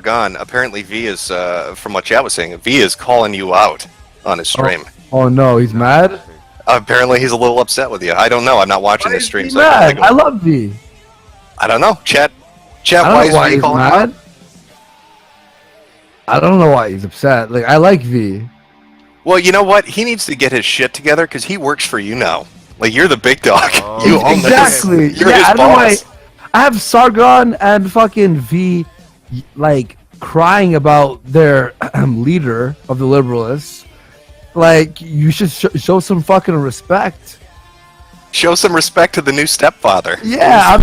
Sargon, apparently V is, from what Chad was saying, V is calling you out on his stream. Oh no, he's mad? Apparently he's a little upset with you. I don't know. I'm not watching Why this is stream. he So mad? I love V. I don't know. Chat, I why don't is know why V he's calling you out? mad. I don't know why he's upset. Like, I like V. Well, you know what? He needs to get his shit together because he works for you now. Like, you're the big dog. Oh, You own Exactly. this. You're Yeah, his I don't know why. boss. I have Sargon and fucking V, like, crying about their leader of the liberalists. Like, you should show some fucking respect. Show some respect to the new stepfather. Yeah, I'm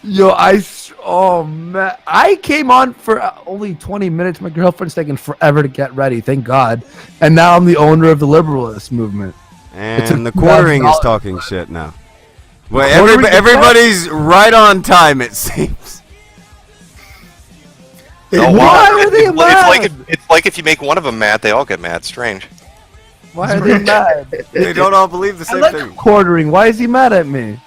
Yo, oh man, I came on for only 20 minutes. My girlfriend's taking forever to get ready. Thank God. And now I'm the owner of the liberalist movement. And the quartering is talking shit now. Well, everybody's right on time, it seems. Why are they mad? It's like if you make one of them mad, they all get mad. Strange. Why are they mad? They don't all believe the I same like thing. quartering. Why is he mad at me?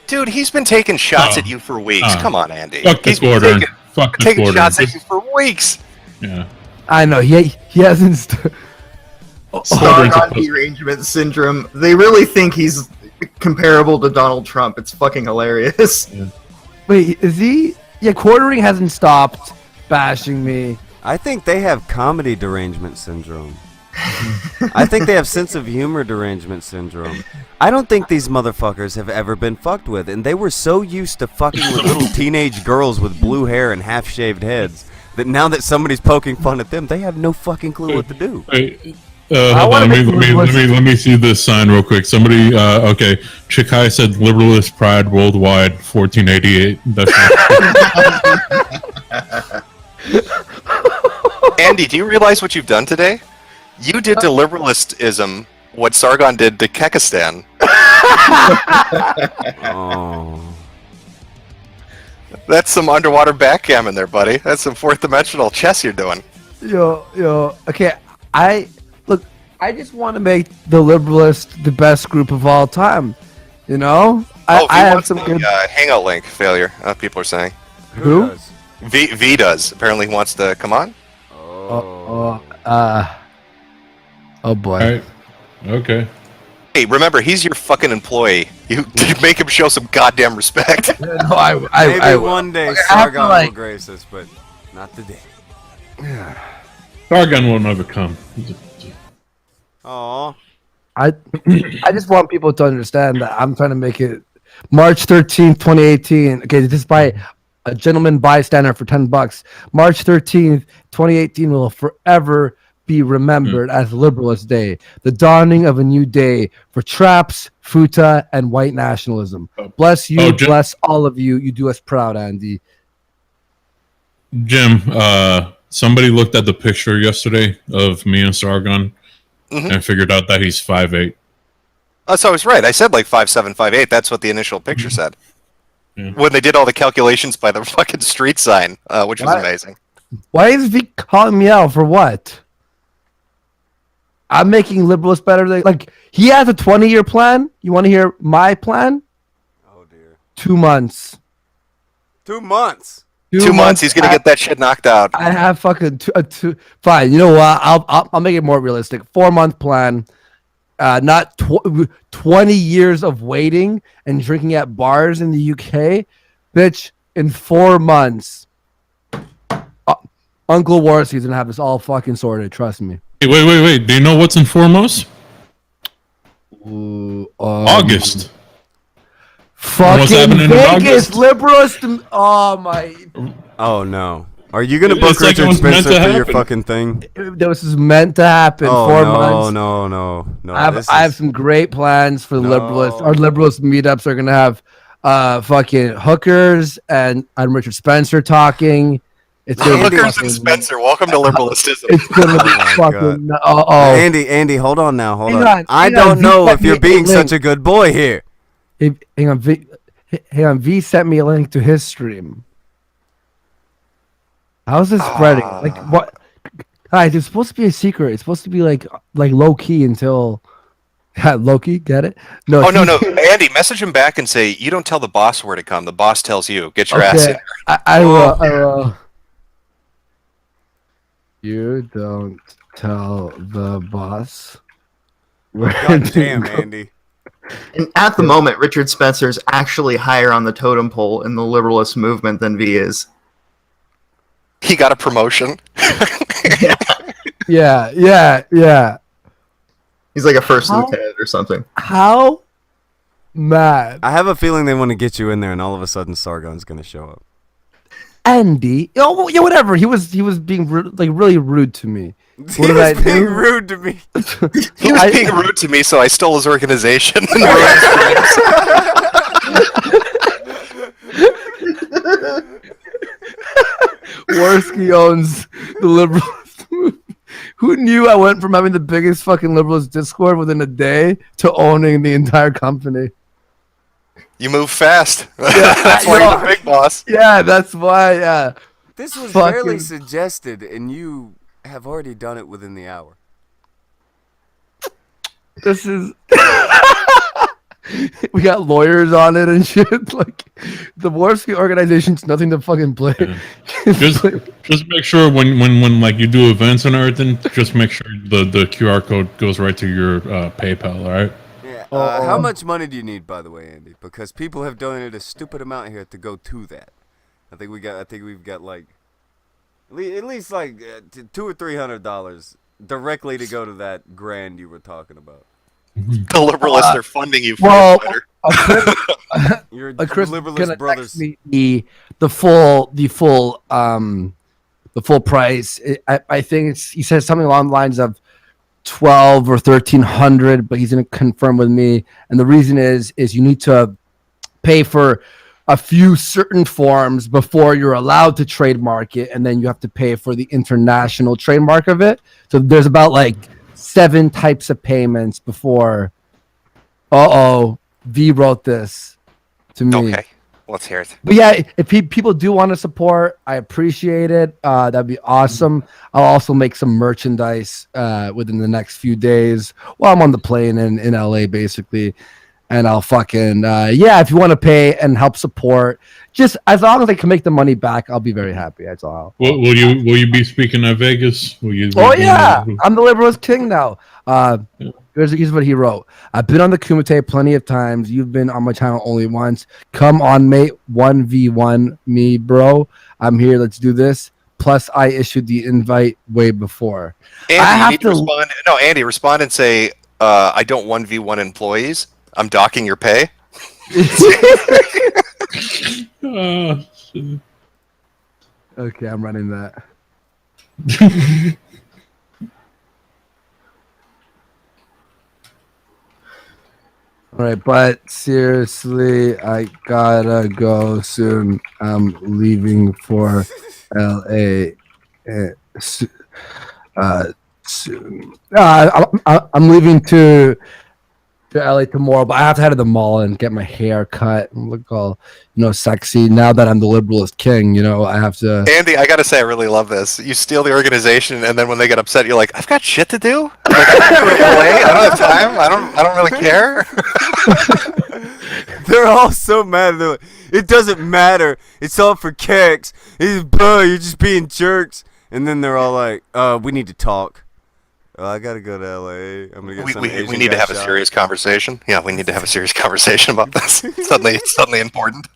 Dude, he's been taking shots at you for weeks. Come on, Andy. Fuck the He's been quartering. Fuck the taking quartering. shots at you for weeks. Yeah. I know he hasn't. Sargon derangement syndrome. They really think he's comparable to Donald Trump. It's fucking hilarious. Yeah. Wait, is he? Yeah, quartering hasn't stopped bashing me. I think they have comedy derangement syndrome. I think they have sense of humor derangement syndrome. I don't think these motherfuckers have ever been fucked with, and they were so used to fucking with little teenage girls with blue hair and half-shaved heads that now that somebody's poking fun at them, they have no fucking clue what to do. Hey, hold on. Let me see this sign real quick. Somebody, okay. Chikai said liberalist pride worldwide, 1488. That's Andy, do you realize what you've done today? You did to liberalistism what Sargon did to Kekistan. Oh. That's some underwater backgammon there, buddy. That's some fourth dimensional chess you're doing. Yo. Okay, I just want to make the liberalist the best group of all time. You know, I have some good hangout link failure. People are saying. Who? does? V does. Apparently he wants to come on. Oh boy. all right. Okay. Hey, remember, he's your fucking employee. You make him show some goddamn respect. No, Maybe one day Sargon will grace us, but not today. Sargon will never come. Aw. I just want people to understand that I'm trying to make it March 13th, 2018. Okay, just by a gentleman bystander for $10. March 13th, 2018 will forever be remembered as Liberalist Day, the dawning of a new day for traps, futa, and white nationalism. Bless you, bless all of you. You do us proud, Andy. Jim, somebody looked at the picture yesterday of me and Sargon and figured out that he's 5'8". Oh, so I was right. I said like 5'7", 5'8". That's what the initial picture said. Yeah. When they did all the calculations by the fucking street sign, which was amazing. Why is Vic calling me out for what? I'm making liberalists better. Like, he has a 20-year plan. You want to hear my plan? Oh, dear. 2 months. 2 months? 2 months, he's going to get that shit knocked out. I have fucking two. Fine, you know what? I'll make it more realistic. 4-month plan. Not 20 years of waiting and drinking at bars in the UK. Bitch, in 4 months. Uncle Warski's going to have this all fucking sorted. Trust me. Hey, wait. Do you know what's in foremost? Ooh, August. Fucking Vegas liberalist. Oh my. Oh no. Are you gonna book Richard Spencer for your fucking thing? This is meant to happen. Oh, 4 months. No. I have some great plans for the liberalists. Our liberalist meetups are gonna have fucking hookers and Richard Spencer talking. It's hookers and Spencer. Welcome to liberalistism. It's gonna be fucking. Andy, hold on now. Hold on. I don't know if you're being such a good boy here. Hang on. V sent me a link to his stream. How's this spreading? Like what? Guys, it's supposed to be a secret. It's supposed to be like low key until Loki, get it? No. Oh, no. Andy, message him back and say, you don't tell the boss where to come. The boss tells you. Get your ass in. Okay, I will. I will. You don't tell the boss. Where God to damn, go. Andy. And at the moment, Richard Spencer's actually higher on the totem pole in the liberalist movement than V is. He got a promotion. Yeah. He's like a first How? lieutenant or something. How mad, I have a feeling they want to get you in there, and all of a sudden Sargon's gonna show up. Andy? Oh, yeah, whatever. He was being rude, like really rude to me. What did I He was being do? rude to me. He was being rude to me, so I stole his organization. And ruined his dreams. Worski owns the liberalist movement. Who knew I went from having the biggest fucking liberalist Discord within a day to owning the entire company? You move fast. That's why you're the big boss. Yeah, that's why. Yeah. This was Fucking- barely suggested, and you have already done it within the hour. This is. We got lawyers on it and shit. Like, the Worski organization's nothing to fucking play. Yeah. Just make sure when like you do events and everything, just make sure the QR code goes right to your PayPal, all right? Yeah. Oh. How much money do you need, by the way, Andy? Because people have donated a stupid amount here to go to that. I think we've got like at least like $200 or $300 directly to go to that grand you were talking about. The liberalists are funding you for well, your Twitter. Your Chris liberalist gonna brothers. text me the full price. I think he says something along the lines of 12 or 1300, but he's gonna confirm with me. And the reason is you need to pay for a few certain forms before you're allowed to trademark it, and then you have to pay for the international trademark of it. So there's about like 7 types of payments before. V wrote this to me. Okay, let's hear it. But yeah, if people do want to support, I appreciate it. That'd be awesome. I'll also make some merchandise within the next few days while I'm on the plane in LA, basically. And I'll fucking if you want to pay and help support, just as long as I can make the money back, I'll be very happy. That's all. Will you be speaking at Vegas? Will you? Oh yeah, I'm the liberalist king now. Here's what he wrote. I've been on the Kumite plenty of times. You've been on my channel only once. Come on, mate. 1v1 me, bro. I'm here. Let's do this. Plus, I issued the invite way before. Andy, I you have need to respond. No, Andy, respond and say, I don't 1v1 employees. I'm docking your pay. Okay, I'm running that. All right, but seriously, I gotta go soon. I'm leaving for LA soon. I'm leaving to LA tomorrow, but I have to head to the mall and get my hair cut and look all, sexy. Now that I'm the liberalist king, I have to. Andy, I gotta say, I really love this. You steal the organization, and then when they get upset, you're like, "I've got shit to do. Like, I'm going to LA. I don't have time. I don't really care." They're all so mad. They're like, it doesn't matter. It's all for kicks. You're just being jerks. And then they're all like, we need to talk. I gotta go to LA. I'm gonna get some Asian we need to guy have a shot. serious conversation. Yeah, we need to have a serious conversation about this. Suddenly important.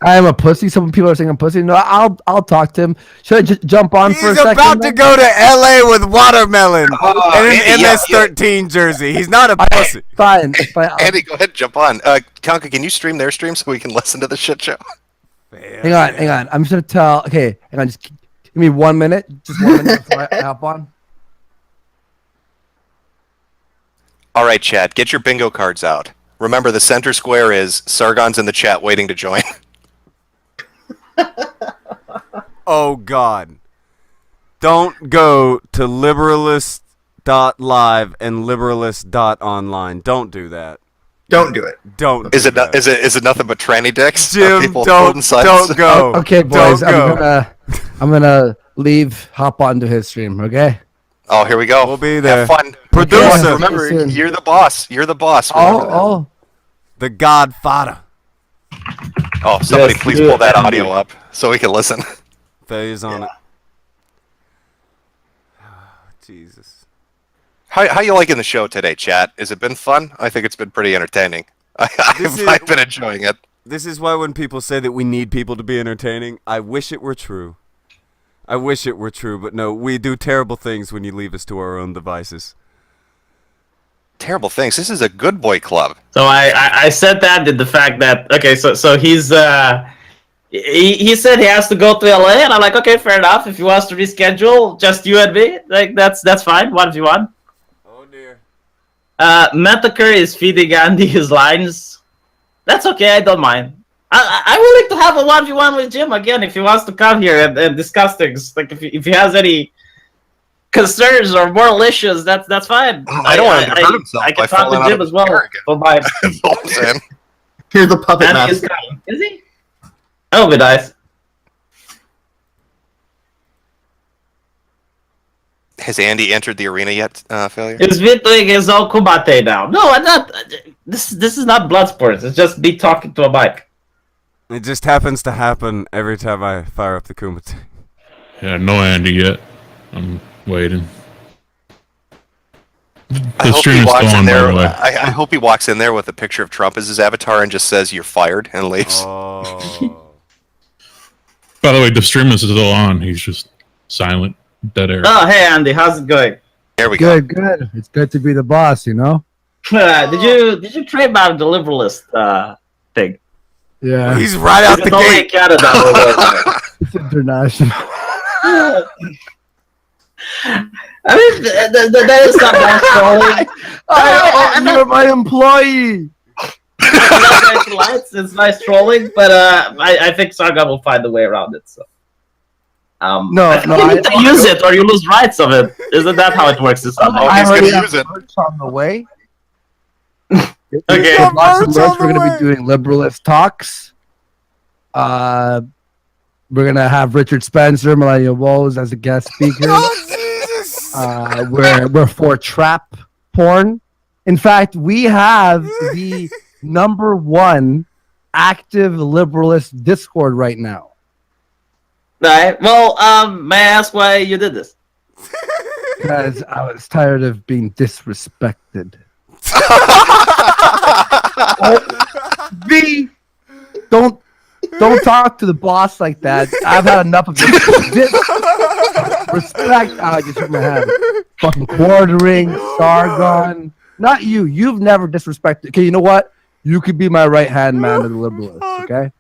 I am a pussy. Some people are saying I'm pussy. No, I'll talk to him. Should I just jump on for a He's second? about to go to LA with watermelon and an Andy, yeah, MS-13 jersey. He's not a pussy. Fine. Fine. Andy, go ahead, jump on. Kanka, can you stream their stream so we can listen to the shit show? Hang on. I'm just gonna tell. Okay, hang on. Just give me 1 minute. Just 1 minute before I hop on. All right, chat, get your bingo cards out. Remember, the center square is Sargon's in the chat waiting to join. Oh, God. Don't go to liberalist.live and liberalist.online. Don't do that. Don't do it. Don't. Is do it that. is it nothing but tranny dicks? Jim, People don't holding signs? go. Okay, boys. Don't go. I'm gonna leave. Hop onto his stream. Okay. Oh, here we go. We'll be there. Have fun. Producer. Remember, Listen. you're the boss. You're the boss. Remember that. Oh, The Godfather. Oh, somebody Yes, please do pull it, that Andy. audio up so we can listen. Phase on it. Jesus. How you liking the show today, chat? Has it been fun? I think it's been pretty entertaining. I've been enjoying it. This is why when people say that we need people to be entertaining, I wish it were true. I wish it were true, but no, we do terrible things when you leave us to our own devices. Terrible things. This is a good boy club. So I said that the fact that okay, so he's he said he has to go to LA, and I'm like, okay, fair enough. If he wants to reschedule, just you and me, like that's fine. 1v1. Oh dear. Metokurist is feeding Andy his lines. That's okay. I don't mind. I'm willing to have a 1v1 with Jim again if he wants to come here and discuss things. Like if he has any concerns or moral issues, that's fine. I don't want him to hurt himself I by can talk falling to out Jim of as well. his chair again. For my That's all I'm saying. Here's the puppet Andy is master. coming. Is he? That would be nice. Has Andy entered the arena yet, Failure? He's been doing his own kumate now. No, I'm not. This is not blood sports. It's just me talking to a mic. It just happens to happen every time I fire up the Kumite. Yeah, no Andy yet. I'm waiting. I The hope stream he is walks still in on, by there. the way. I hope he walks in there with a picture of Trump as his avatar and just says "You're fired" and leaves. Oh. By the way, the stream is still on. He's just silent, dead air. Oh, hey Andy, how's it going? There we go. good, good. It's good to be the boss, you know. Did you trademark the liberalist thing? Yeah, He's right out the It's only in gate. Canada. it's international. I mean, that is not nice trolling. You're my employee. It's nice trolling, but I think Saga will find a way around it. So, No, I think no, you need to use it or you lose rights of it. Isn't that how it works? Oh, I he's already gonna have use it. merch on the way. Okay. Lots of Merch merch. on We're the gonna way. be doing liberalist talks. We're gonna have Richard Spencer, Melania Woes as a guest speaker. Oh, Jesus. We're for trap porn. In fact, we have the #1 active liberalist Discord right now. Right. Well, may I ask why you did this? Because I was tired of being disrespected. V, don't talk to the boss like that. I've had enough of this. Respect. I just hit my head. Fucking quartering, Sargon. Not you. You've never disrespected. Okay, you know what? You could be my right hand man of the liberalists. Okay.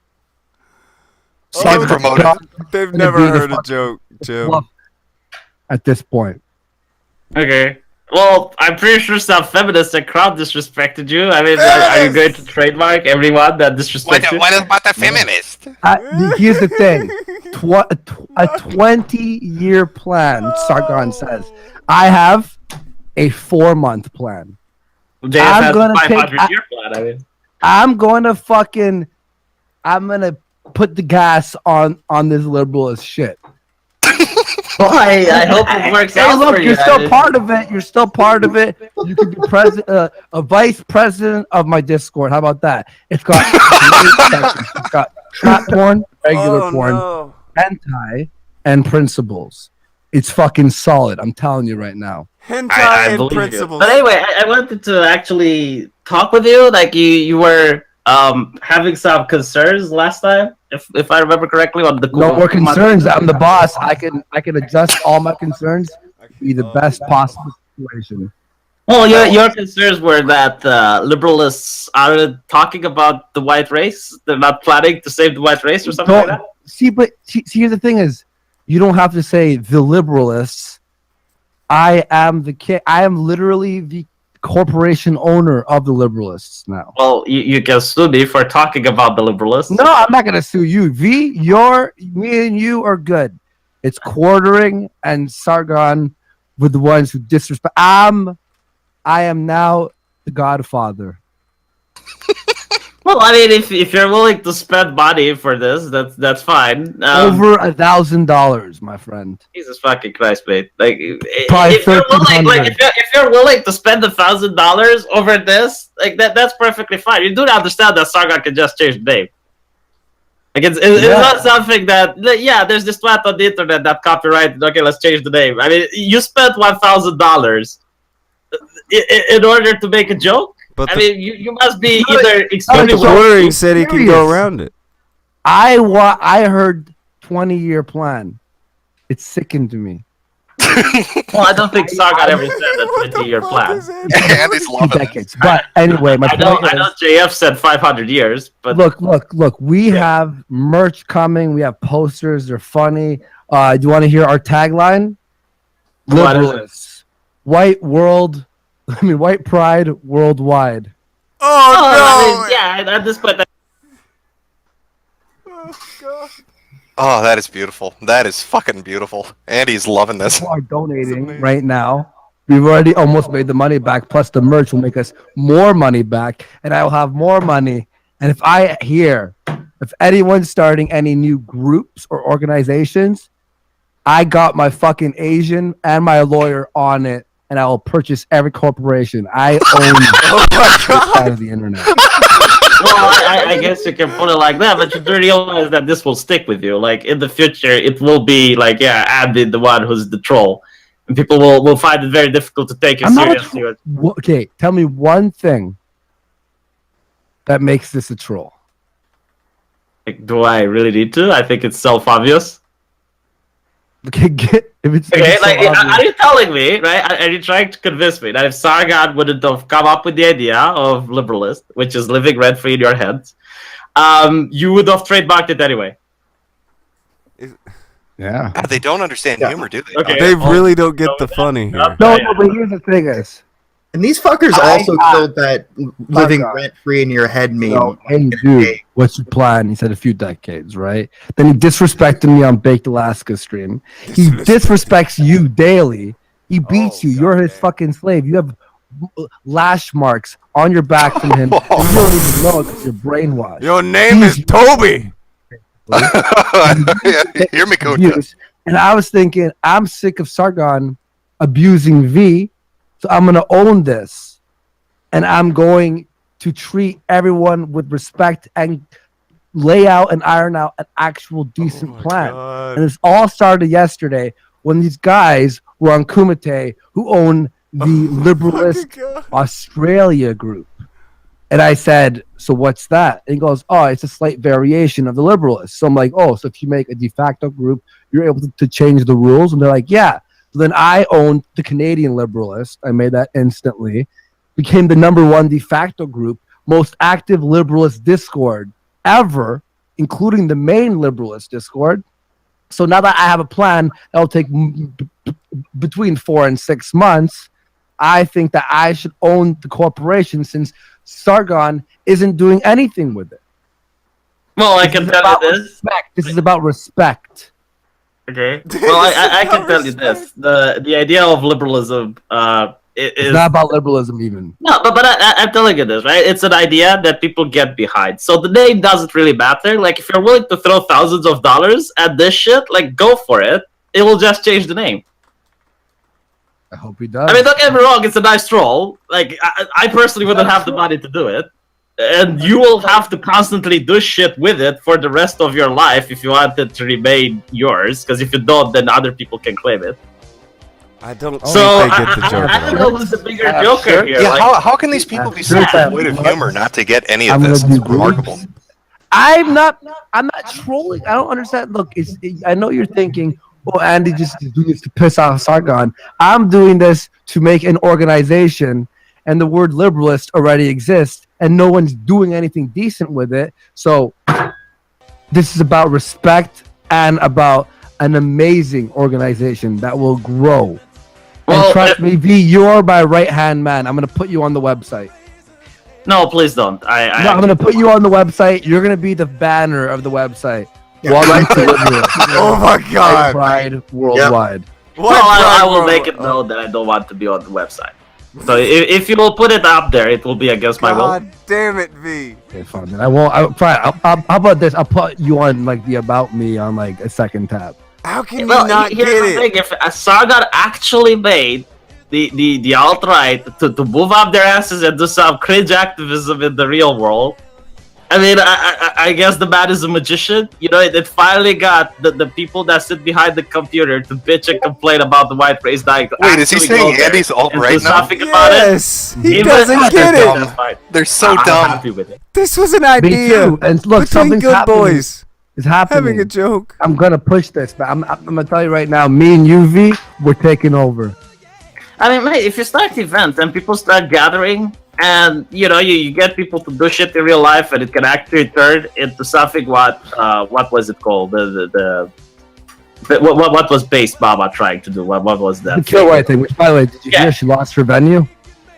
Get promoted. They've Gonna never be the heard a fucking joke, Jim. fluff at this point. Okay. Well, I'm pretty sure some feminists and crowd disrespected you. I mean, are you going to trademark everyone that disrespects you? about the feminist? Here's the thing. A 20-year plan, Sargon says. I have a 4-month plan. JF I'm has gonna a 500-year plan. I mean, I'm gonna put the gas on this liberalist shit. well, I hope it works Hey, out look, for you. you're still part of it. You're still part of it. You could be a vice president of my Discord. How about that? It's got great sections. It's got trap porn, regular Oh, porn, no. hentai, and principles. It's fucking solid. I'm telling you right now. Hentai I and believe you. principles. But anyway, I wanted to actually talk with you. Like you were having some concerns last time, if I remember correctly, on the No more concerns. I'm the boss. I can adjust all my concerns to be the best possible situation. Well, your concerns were that liberalists are talking about the white race. They're not planning to save the white race or something like that. See, here's the thing: is you don't have to say the liberalists. I am the king. I am literally the corporation owner of the liberalists now. Well, you can sue me for talking about the liberalists. No, I'm not gonna sue you. V, me and you are good. It's quartering and Sargon with the ones who disrespect. I am now the Godfather. Well, I mean, if you're willing to spend money for this, that's fine. Over $1,000, my friend. Jesus fucking Christ, mate! Like, Probably if you're willing, like, 1,300. if you're willing to spend $1,000 over this, like that's perfectly fine. You do understand that Sargon can just change the name. Like, it's not something that, yeah, there's this twat on the internet that copyrighted. Okay, let's change the name. I mean, you spent $1,000 in order to make a joke. But I mean, you must be No, either extremely it's well. Turing said he can go around it. I heard 20-year plan. It sickened me. Well, I don't think Sargon ever said a 20-year plan. Andy's Two loving it. decades. But anyway, my I know point is, JF said 500 years, but look. We have merch coming. We have posters. They're funny. Do you want to hear our tagline? What is it? Liberalists, white world. I mean, white pride worldwide. I mean, yeah, at this point, Oh, that is beautiful. That is fucking beautiful. Andy's loving this. People are donating right now. We've already almost made the money back. Plus, the merch will make us more money back, and I will have more money. And if anyone's starting any new groups or organizations, I got my fucking Asian and my lawyer on it, and I will purchase every corporation. I own side of the internet. well, I guess you can put it like that, but you do realize that this will stick with you. Like, in the future, it will be like, yeah, Andy, the one who's the troll. And people will find it very difficult to take you I'm not a seriously. Okay, tell me one thing that makes this a troll. Like, do I really need to? I think it's self-obvious. Okay, if it's Okay, so like, obvious. are you telling me, right? Are you trying to convince me that if Sargon wouldn't have come up with the idea of liberalist, which is living rent-free in your head, you would have trademarked it anyway? Yeah. God, they don't understand humor, do they? Okay. They really don't get the funny here. No, but here's the thing is, And these fuckers also killed that living God. rent free in your head meme. no, hey dude, what's your plan? He said a few decades, right? Then he disrespected me on Baked Alaska stream. He disrespects you daily. He beats you. You're his fucking slave. You have lash marks on your back from him. And you don't even know it because you're brainwashed. Your name is Toby. Hear me, coach. Abuse. And I was thinking, I'm sick of Sargon abusing V, so I'm going to own this. And I'm going to treat everyone with respect and lay out and iron out an actual decent plan. And this all started yesterday when these guys were on Kumite who own the Liberalist Australia group. And I said, so what's that? And he goes, oh, it's a slight variation of the Liberalists. So I'm like, oh, so if you make a de facto group, you're able to change the rules? And they're like, yeah. So then I owned the Canadian Liberalist. I made that instantly. Became the #1 de facto group, most active Liberalist Discord ever, including the main Liberalist Discord. So now that I have a plan that will take between 4 and 6 months, I think that I should own the corporation since Sargon isn't doing anything with it. Well, I can tell you this. Respect. This is about respect. Okay. Well, I can tell you this. The idea of liberalism It's is not about liberalism even. no, but I'm telling you this, right? It's an idea that people get behind. So the name doesn't really matter. Like, if you're willing to throw thousands of dollars at this shit, like, go for it. It will just change the name. I hope he does. I mean, don't get me wrong, it's a nice troll. Like, I personally wouldn't have the money to do it. And you will have to constantly do shit with it for the rest of your life if you want it to remain yours. Because if you don't, then other people can claim it. I don't So, think they get the joke. I don't know who's the bigger joker sure. here. Yeah, Like, how can these people be so devoid of humor not to get any of I'm this? gonna It's do groups. remarkable. I'm not trolling. I don't understand. Look, I know you're thinking, oh, Andy just is doing this to piss off Sargon. I'm doing this to make an organization, and the word liberalist already exists, and no one's doing anything decent with it. So this is about respect and about an amazing organization that will grow. Well, and trust me, V, you're my right-hand man. I'm going to put you on the website. no, please don't. I'm going to put you on the website. You're going to be the banner of the website. Welcome to Liberalist. Oh my White god! Pride worldwide. Well, I will make it known that I don't want to be on the website. So if you will put it up there, it will be against my will. God damn it, V. Okay, fine. Then I won't. Fine. How about this? I'll put you on like the about me on like a second tab. How can you Well, not here's get the it? thing: if Sargon actually made the alt-right to move up their asses and do some cringe activism in the real world, I mean, I guess the man is a magician. You know, it finally got the people that sit behind the computer to bitch and complain about the white race dying. Wait, is he saying Andy's alt-right and do now? something about it? Yes, he Even doesn't if get they're it. dumb, that's fine. They're so I'm dumb. happy with it. This was an Me idea too. And look, between something's good happening. boys It's happening. having a joke. I'm gonna push this, but I'm gonna tell you right now. Me and UV, we're taking over. I mean, mate, if you start events and people start gathering, and you get people to do shit in real life, and it can actually turn into something. What was it called? What was Base Baba trying to do? What was that? The kill white thing. Which, by the way, did you hear she lost her venue?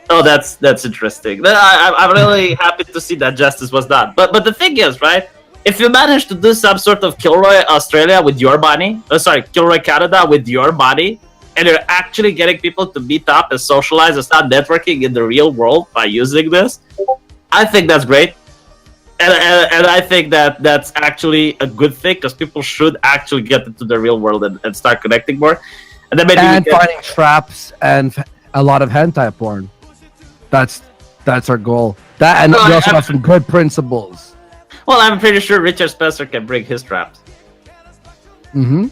Oh, that's interesting. I'm really happy to see that justice was done. But the thing is, right? If you manage to do some sort of Kilroy Australia with your money, Kilroy Canada with your money, and you're actually getting people to meet up and socialize and start networking in the real world by using this, I think that's great. And I think that's actually a good thing, because people should actually get into the real world and start connecting more. And then maybe finding traps and a lot of hentai porn. That's our goal. That, and we also have some good principles. Well, I'm pretty sure Richard Spencer can bring his traps. Mm-hmm.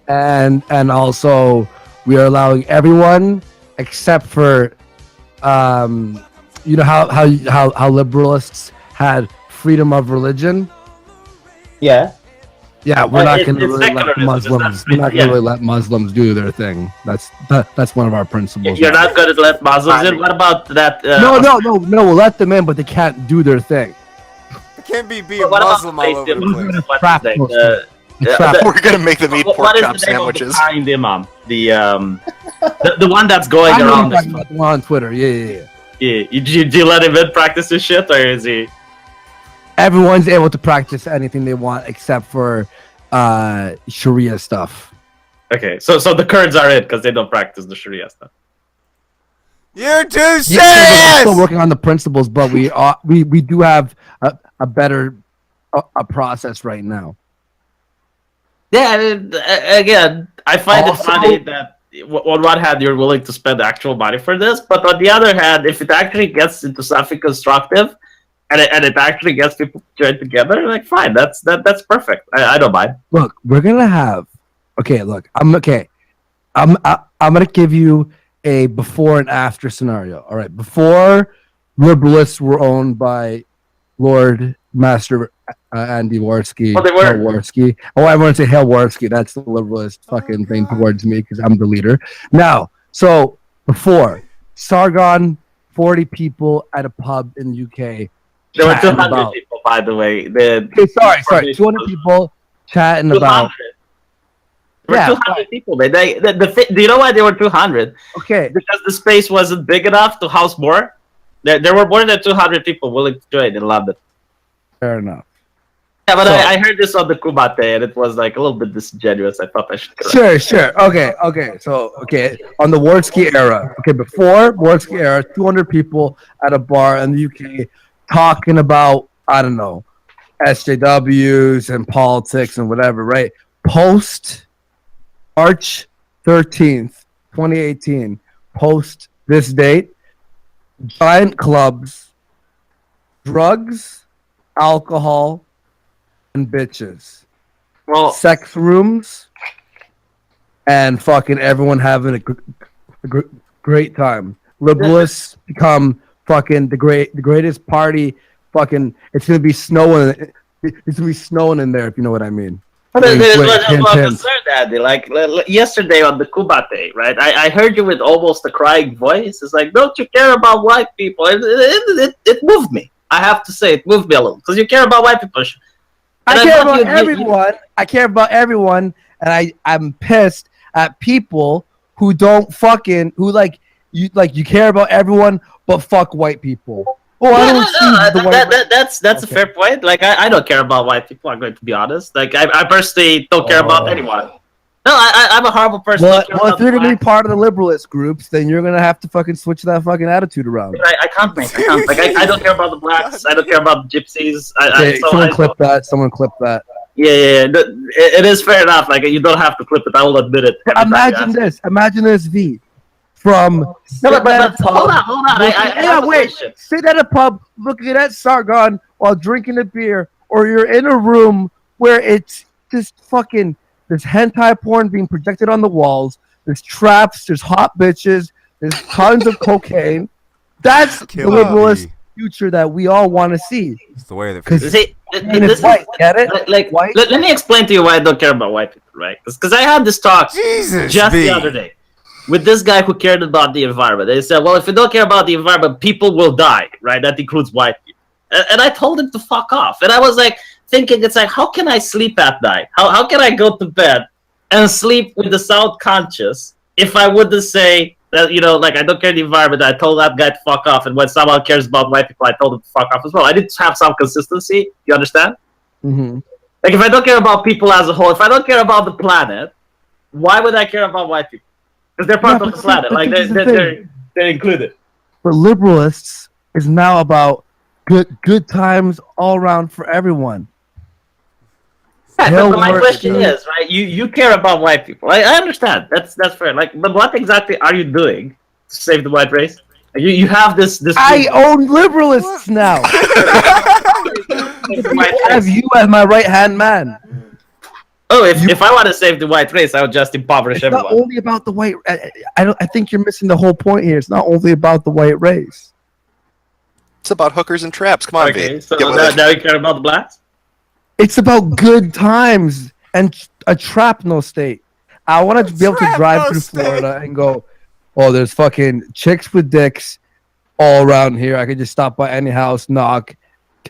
And also we are allowing everyone except for how liberalists had freedom of religion. Yeah. Yeah, we're not going to it's really let secularism, Muslims. We're not going to really let Muslims do their thing. That's one of our principles. You're not going to let Muslims in. What about that? No. We'll let them in, but they can't do their thing. It can't be being What Muslim about all over the place. Trap We're gonna make them eat pork chop sandwiches. What is the name of the Imam? The one that's going I know around. you're talking about the one on Twitter. Yeah. Yeah. Do you let him in practice his shit, or is he? Everyone's able to practice anything they want except for Sharia stuff. Okay, so the Kurds are in because they don't practice the Sharia stuff. You're too We're serious! still working on the principles, but we do have a better a process right now. Yeah, I mean, again, I find Also- it funny that on one hand you're willing to spend actual money for this, but on the other hand, if it actually gets into something constructive, and it actually gets people to join together, like fine, that's perfect. I don't mind. Look, we're gonna have. Okay, look, I'm gonna give you a before and after scenario. All right, before liberalists were owned by Lord Master Andy Warski. Oh, they were. Warski. Oh, I want to say Hale Warski. That's the liberalist fucking thing towards me because I'm the leader. Now, so before Sargon, 40 people at a pub in the UK. There were chatting 200 about- people, by the way. Okay, sorry. 200 people chatting 200. about. There were Yeah, 200 people, man. Do you know why there were 200? Okay, Because the space wasn't big enough to house more. There were more than 200 people willing to join in London. fair enough. Yeah, but So- I heard this on the Kumate, and it was like a little bit disingenuous. I thought I should correct. Sure. Okay. So, on the Warski era. Okay, before Warski era, 200 people at a bar in the UK talking about, I don't know, SJWs and politics and whatever, right? Post March 13th, 2018, post this date, giant clubs, drugs, alcohol, and bitches. Well, Sex rooms, and fucking everyone having a great time. Liberalists become fucking the greatest party. Fucking, it's gonna be snowing. It's gonna be snowing in there, if you know what I mean. there's Wait, one hint, hint. concern, Andy. Like yesterday on the Kumate, right? I heard you with almost a crying voice. It's like, don't you care about white people? It moved me. I have to say, it moved me a little because you care about white people. I care about everyone. I care about everyone, and I'm pissed at people who don't fucking you care about everyone but fuck white people. Oh, I don't see the white. That's a fair point. Like I don't care about white people. I'm going to be honest. Like I personally don't care about anyone. No, I'm a horrible person. Well, if you're gonna be part of the liberalist groups, then you're gonna have to fucking switch that fucking attitude around. I can't, man. I can't. Like, I don't care about the blacks. I don't care about the gypsies. Someone clip that. Someone clip that. Yeah. It is fair enough. Like, you don't have to clip it. I will admit it. Imagine this. Imagine this, V. From hold on. Wait. Sit at a pub, looking at Sargon while drinking a beer, or you're in a room where it's just fucking. There's hentai porn being projected on the walls. There's traps. There's hot bitches. There's tons of cocaine. That's the liberalist future that we all want to see. It's the way that it's white. Get it? Like, white. Let me explain to you why I don't care about white people, right? Because I had this talk the other day with this guy who cared about the environment. They said, well, if you don't care about the environment, people will die, right? That includes white people. And I told him to fuck off. And I was like, thinking, it's like, how can I sleep at night? How can I go to bed and sleep with the sound conscious if I wouldn't say that, you know, like, I don't care the environment, I told that guy to fuck off, and when someone cares about white people, I told him to fuck off as well. I need to have some consistency. You understand? Mm-hmm. Like, if I don't care about people as a whole, if I don't care about the planet, why would I care about white people? Because they're part of the planet. Like, they're included. For liberalists, it's now about good times all around for everyone. Right, but my question is, right? You care about white people. I understand. That's fair. Like, but what exactly are you doing to save the white race? You have this. I own liberalists now. I have you as my right hand man. Oh, if I want to save the white race, I would just impoverish everyone. It's not only about the white. I think you're missing the whole point here. It's not only about the white race. It's about hookers and traps. Come on, okay, V. So now you care about the blacks? It's about good times and a trapno state. I want to be able to drive through Florida and go, oh, there's fucking chicks with dicks all around here. I could just stop by any house, knock,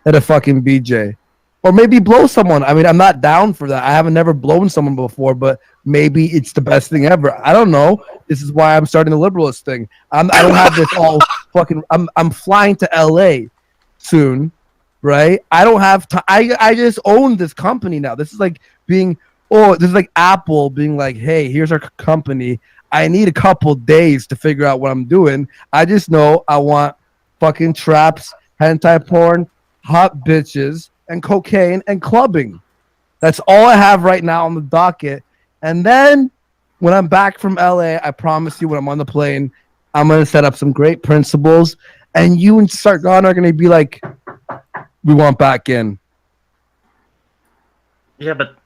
get a fucking BJ. Or maybe blow someone. I mean, I'm not down for that. I haven't never blown someone before, but maybe it's the best thing ever. I don't know. This is why I'm starting the liberalist thing. I don't have this all fucking. I'm flying to LA soon, right? I don't have time. I just own this company now. This is like this is like Apple being like, hey, here's our company. I need a couple days to figure out what I'm doing. I just know I want fucking traps, hentai porn, hot bitches, and cocaine and clubbing. That's all I have right now on the docket. And then when I'm back from LA, I promise you, when I'm on the plane, I'm going to set up some great principles. And you and Sargon are going to be like, we want back in. Yeah, but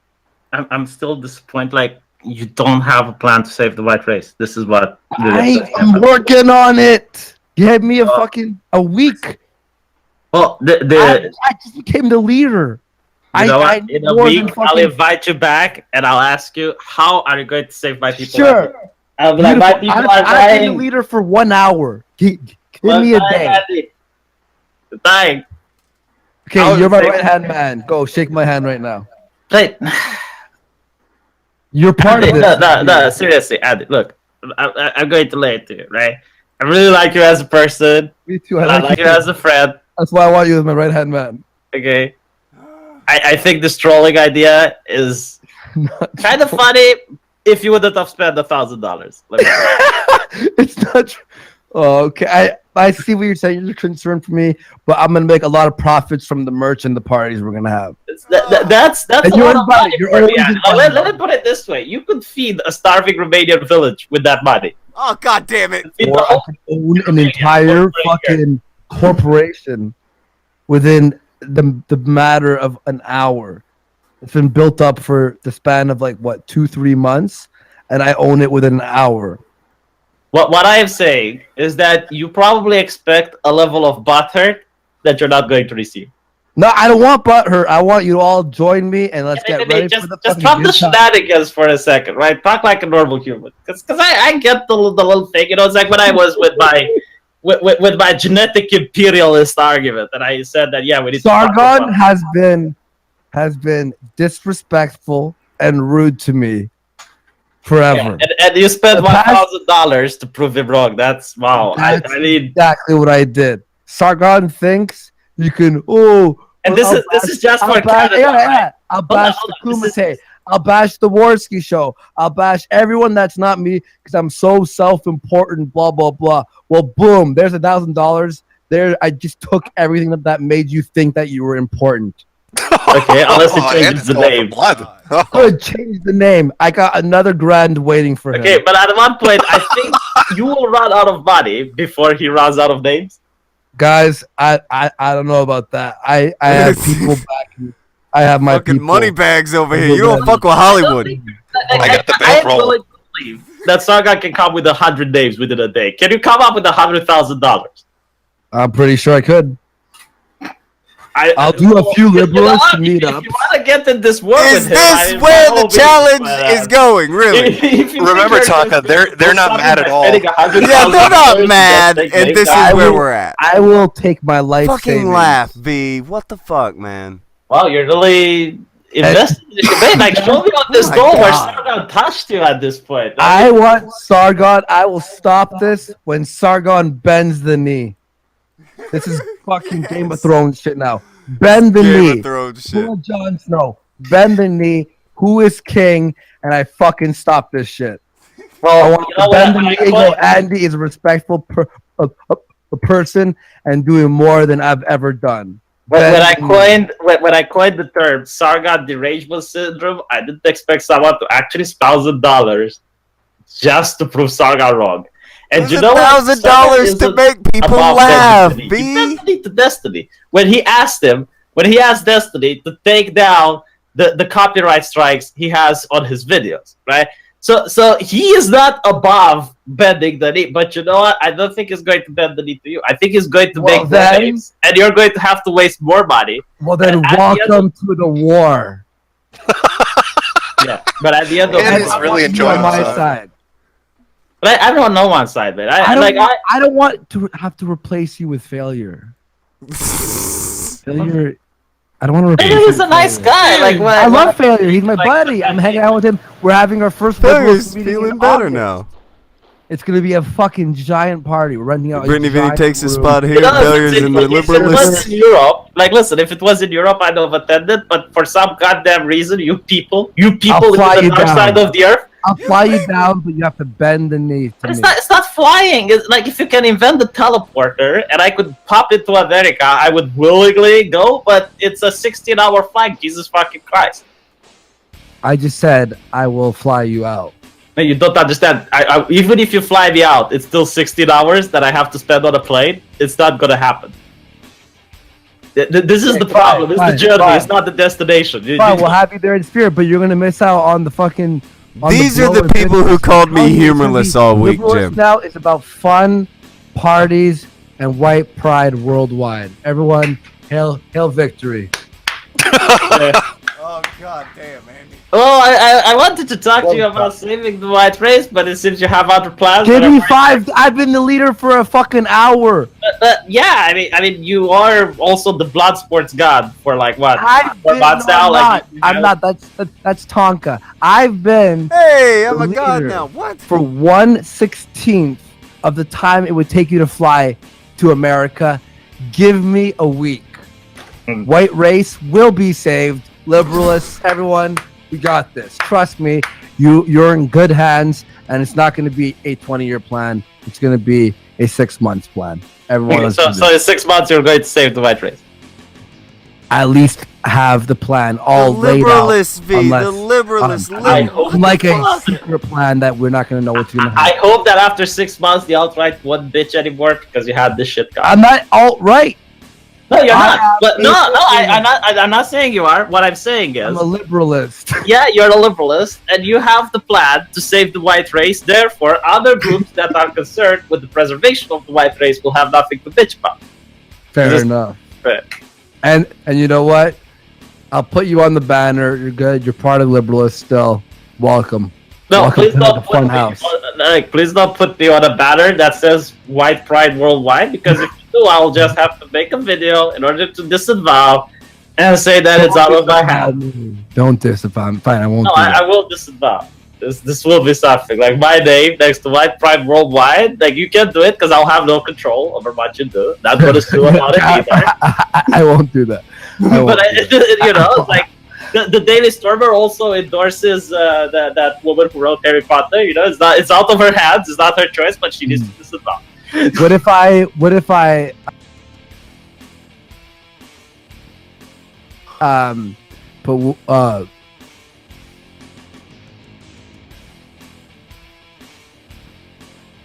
I'm still disappointed. Like, you don't have a plan to save the white race. This is what... I'm working on it. Give me a week. Well, I just became the leader. In a week, I'll invite you back, and I'll ask you, how are you going to save my people? Sure. I'll be like, my people are dying. I've been the leader for 1 hour. Give me a day. Dying. Okay, you're my right-hand man. Go, shake my hand right now. Right. You're part of this. No, seriously, Andy, look, I'm going to lay it to you, right? I really like you as a person. Me too. I like you as a friend. That's why I want you as my right-hand man. Okay. I think this trolling idea is kind of funny if you wouldn't have spent $1,000. It's not true. Oh, okay. I see what you're saying. You're concerned for me, but I'm gonna make a lot of profits from the merch and the parties we're gonna have. That's a lot of money. Let me put it this way: you could feed a starving Romanian village with that money. Oh, god damn it! Or I could own an entire fucking corporation within the matter of an hour. It's been built up for the span of 2-3 months, and I own it within an hour. What I am saying is that you probably expect a level of butthurt that you're not going to receive. No, I don't want butthurt. I want you to all join me and let's get ready for the just drop the shenanigans for a second, right? Talk like a normal human. Because I get the little thing. You know, it's like when I was with my genetic imperialist argument, and I said that we need Sargon has been disrespectful and rude to me forever. Yeah, and you spent $1,000 to prove him wrong. That's wow. That's I mean, exactly what I did. Sargon thinks you can and this is just for Canada. I'll bash the Kumite. I'll bash the Warski show. I'll bash everyone that's not me because I'm so self-important. Blah blah blah. Well, boom. There's $1,000. There, I just took everything that made you think that you were important. Okay, unless it changes the name. Blood. I'm gonna change the name. I got another grand waiting for him. Okay, but at one point, I think you will run out of money before he runs out of names. Guys, I don't know about that. I have people backing. I have my Fucking people. money bags over here. People You don't that- fuck with Hollywood. I got the I am bankroll. willing to believe that Sargon can come with 100 names within a day. Can you come up with $100,000? I'm pretty sure I could. I'll do a few You know liberals what? meetups. If you want to get in this war Is with him, this where the challenge is going, really? Remember, Taka, they're not mad at all. Yeah, they're not mad, and this is where we're at. I will take my life Fucking savings. laugh, V. What the fuck, man? Wow, you're really invested in this debate. Like, show me on this my goal where God. Sargon touched you at this point. I want Sargon. I will stop this when Sargon bends the knee. This is fucking Game of Thrones shit now. Bend the Game knee. of Thrones shit. Pull Jon Snow. Bend the knee. Who is king? And I fucking stop this shit. I well, want you to know bend what? the knee and go, Andy is a respectful a person and doing more than I've ever done. When I Bend the knee. coined the term Sargon derangement syndrome, I didn't expect someone to actually $1,000 just to prove Sargon wrong. And you know what? $1,000 to make people About laugh, Destiny. B. Destiny to Destiny. When he asked Destiny to take down the copyright strikes he has on his videos, right? So he is not above bending the knee, but you know what? I don't think he's going to bend the knee to you. I think he's going to Well, make then- more names, and you're going to have to waste more money. Well, then At the welcome to the war. Yeah, but at the end of Yeah, the he's day, really You're enjoying on my himself. side. but I don't know one side, man. I don't want to have to replace you with failure. Failure. I don't want to replace you He's with a nice failure. guy. Like what? I love Failure. He's my buddy. I'm hanging out with him. We're having our first Failures meeting in feeling better August. now. It's gonna be a fucking giant party. We're renting out. Brittany a Vinny giant takes his room. spot here. You know, Failures in the if it liberal was list. in Europe, like listen, if it was in Europe, I'd have attended. But for some goddamn reason, you people I'll fly in the you dark down. side of the earth. I'll fly you down, but you have to bend the knee to But me. it's not flying. It's like if you can invent the teleporter and I could pop into America, I would willingly go. But it's a 16-hour flight. Jesus fucking Christ! I just said I will fly you out. Man, you don't understand. Even if you fly me out, it's still 16 hours that I have to spend on a plane. It's not gonna happen. This is the problem. This is the journey. fine. It's not the destination. Fine, we'll have you there in spirit, but you're gonna miss out on the fucking. on These are the blow-up people who business. called me It's gonna humorless be- all week, Liberalist Jim. Now it's about fun, parties, and white pride worldwide. Everyone, hail victory! Oh god damn, Andy. Oh, I wanted to talk to you about saving the white race, but it seems you have other plans. Give that me are- 5. I've been the leader for a fucking hour. But yeah, I mean, you are also the blood sports god for like what? I've 4 been. months No, now. I'm Like, not. I'm not. That's Tonka. I've been Hey, I'm a Leader. god now. What? for 1/16 of the time it would take you to fly to America. Give me a week. White race will be saved. Liberalists, everyone, we got this. Trust me, you're in good hands, and it's not going to be a 20-year plan. It's going to be a 6 months plan. Everyone, Okay, is so in 6 months you're going to save the white race. at least have the plan all The laid out. liberalist, V. unless- The liberalist. I hope Like a fuck. secret plan that we're not going to know what's going to I happen. hope that after 6 months the alt-right won't bitch anymore because you had this shit going. I'm not alt-right. No, you're I not. have But a no, fucking- I'm not saying you are. What I'm saying is, I'm a liberalist. yeah, you're a liberalist, and you have the plan to save the white race. Therefore, other groups that are concerned with the preservation of the white race will have nothing to bitch about. Fair Just- enough. Right. And you know what? I'll put you on the banner. You're good. You're part of liberalists still. Welcome. No, Welcome please to don't the put fun me. house. Please don't put me on a banner that says "White Pride Worldwide," because if you do, I'll just have to make a video in order to disavow and say that it's out of my hand. Don't disavow. Fine, I won't. No, do I that. will disavow. This will be something like my name next to White Pride Worldwide. Like you can do it because I'll have no control over what you do. Not gonna sue about it either. I won't do that. I won't But do that. you know, it's like the Daily Stormer also endorses that woman who wrote Harry Potter. You know, it's out of her hands. It's not her choice, but she needs to disavow. What if I put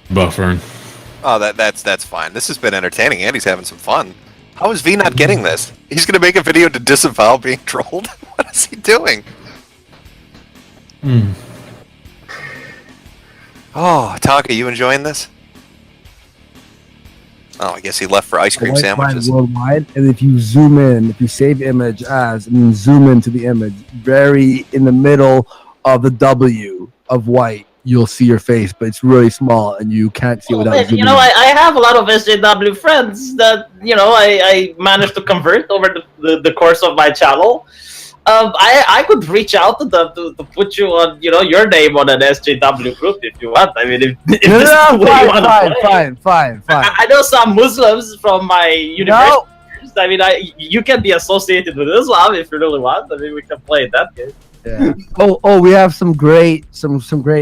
Buffering. Oh, that's fine. This has been entertaining. Andy's having some fun. How is V not getting this? He's gonna make a video to disavow being trolled? What is he doing? Oh, Tonka, you enjoying this? Oh, I guess he left for ice cream white sandwiches. line worldwide, and if you zoom in, if you save image as, and then zoom into the image, very in the middle of the W of white, you'll see your face, but it's really small, and you can't see it without zooming. You know, I have a lot of SJW friends that, you know, I managed to convert over the course of my channel. I could reach out to them to put you on, you know, your name on an SJW group if you want. I mean, if this is the way you want to play. Fine. I know some Muslims from my university. I mean, you can be associated with Islam if you really want. I mean, we can play that game. Yeah. Oh, we have some great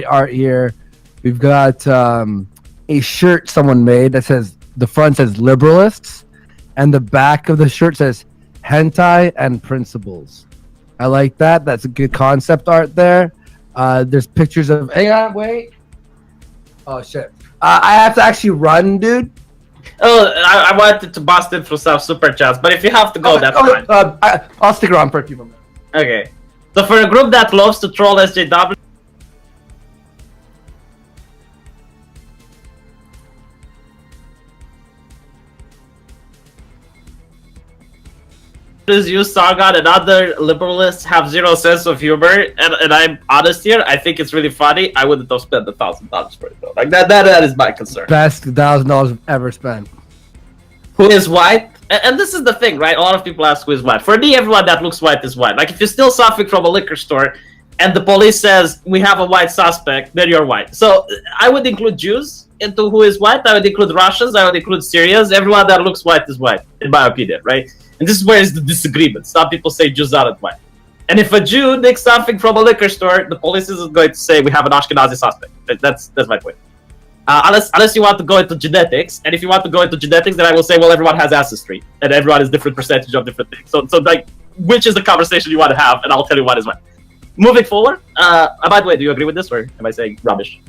art here. We've got a shirt someone made that says, the front says liberalists, and the back of the shirt says hentai and principles. I like that. That's a good concept art there. There's pictures of. Hang on, wait. Oh shit! I have to actually run, dude. Oh, I wanted to bust in through some super chats, but if you have to go, that's fine. I'll stick around for a few minutes. Okay. So for a group that loves to troll SJW, you, Sargon, and other liberalists have zero sense of humor, and I'm honest here, I think it's really funny. I wouldn't have spent $1,000 for it though. Like that is my concern. Best $1,000 I've ever spent. Who is white? And this is the thing, right? A lot of people ask who is white. For me, everyone that looks white is white. Like if you're still suffering from a liquor store and the police says we have a white suspect, then you're white. So I would include Jews into who is white. I would include Russians. I would include Syrians. Everyone that looks white is white, in my opinion, right? And this is where is the disagreement. Some people say Jews aren't white. And if a Jew nicks something from a liquor store, the police isn't going to say we have an Ashkenazi suspect. That's my point. Unless you want to go into genetics, and if you want to go into genetics, then I will say, well, everyone has ancestry, and everyone is different percentage of different things. So like, which is the conversation you want to have, and I'll tell you what is what. Moving forward, by the way, do you agree with this, or am I saying rubbish?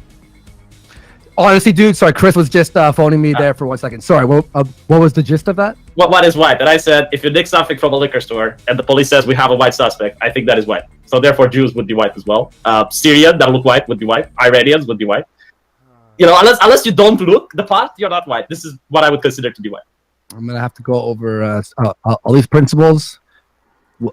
Honestly, dude, sorry, Chris was just phoning me there for 1 second. Sorry, what was the gist of that? What is white? And I said, if you nick something from a liquor store, and the police says we have a white suspect, I think that is white. So therefore, Jews would be white as well. Syrian that look white would be white. Iranians would be white. You know, unless you don't look the part, you're not white. This is what I would consider to be white. I'm gonna have to go over all these principles.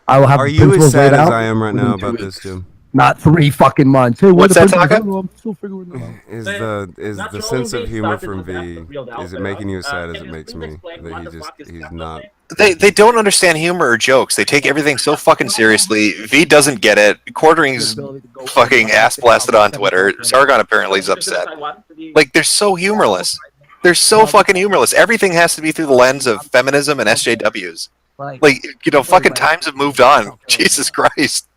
I will have. Are you as sad as I am right now about this, Jim? Not 3 fucking months. Hey, what's that talking? I'm still figuring it out. Is the sense of humor from V? Is it making you as sad as it makes me? That he's not. They don't understand humor or jokes. They take everything so fucking seriously. V doesn't get it. Quartering's fucking ass blasted on Twitter. Sargon apparently is upset. Like, they're so humorless. They're so fucking humorless. Everything has to be through the lens of feminism and SJWs. Like, you know, fucking times have moved on. Jesus Christ.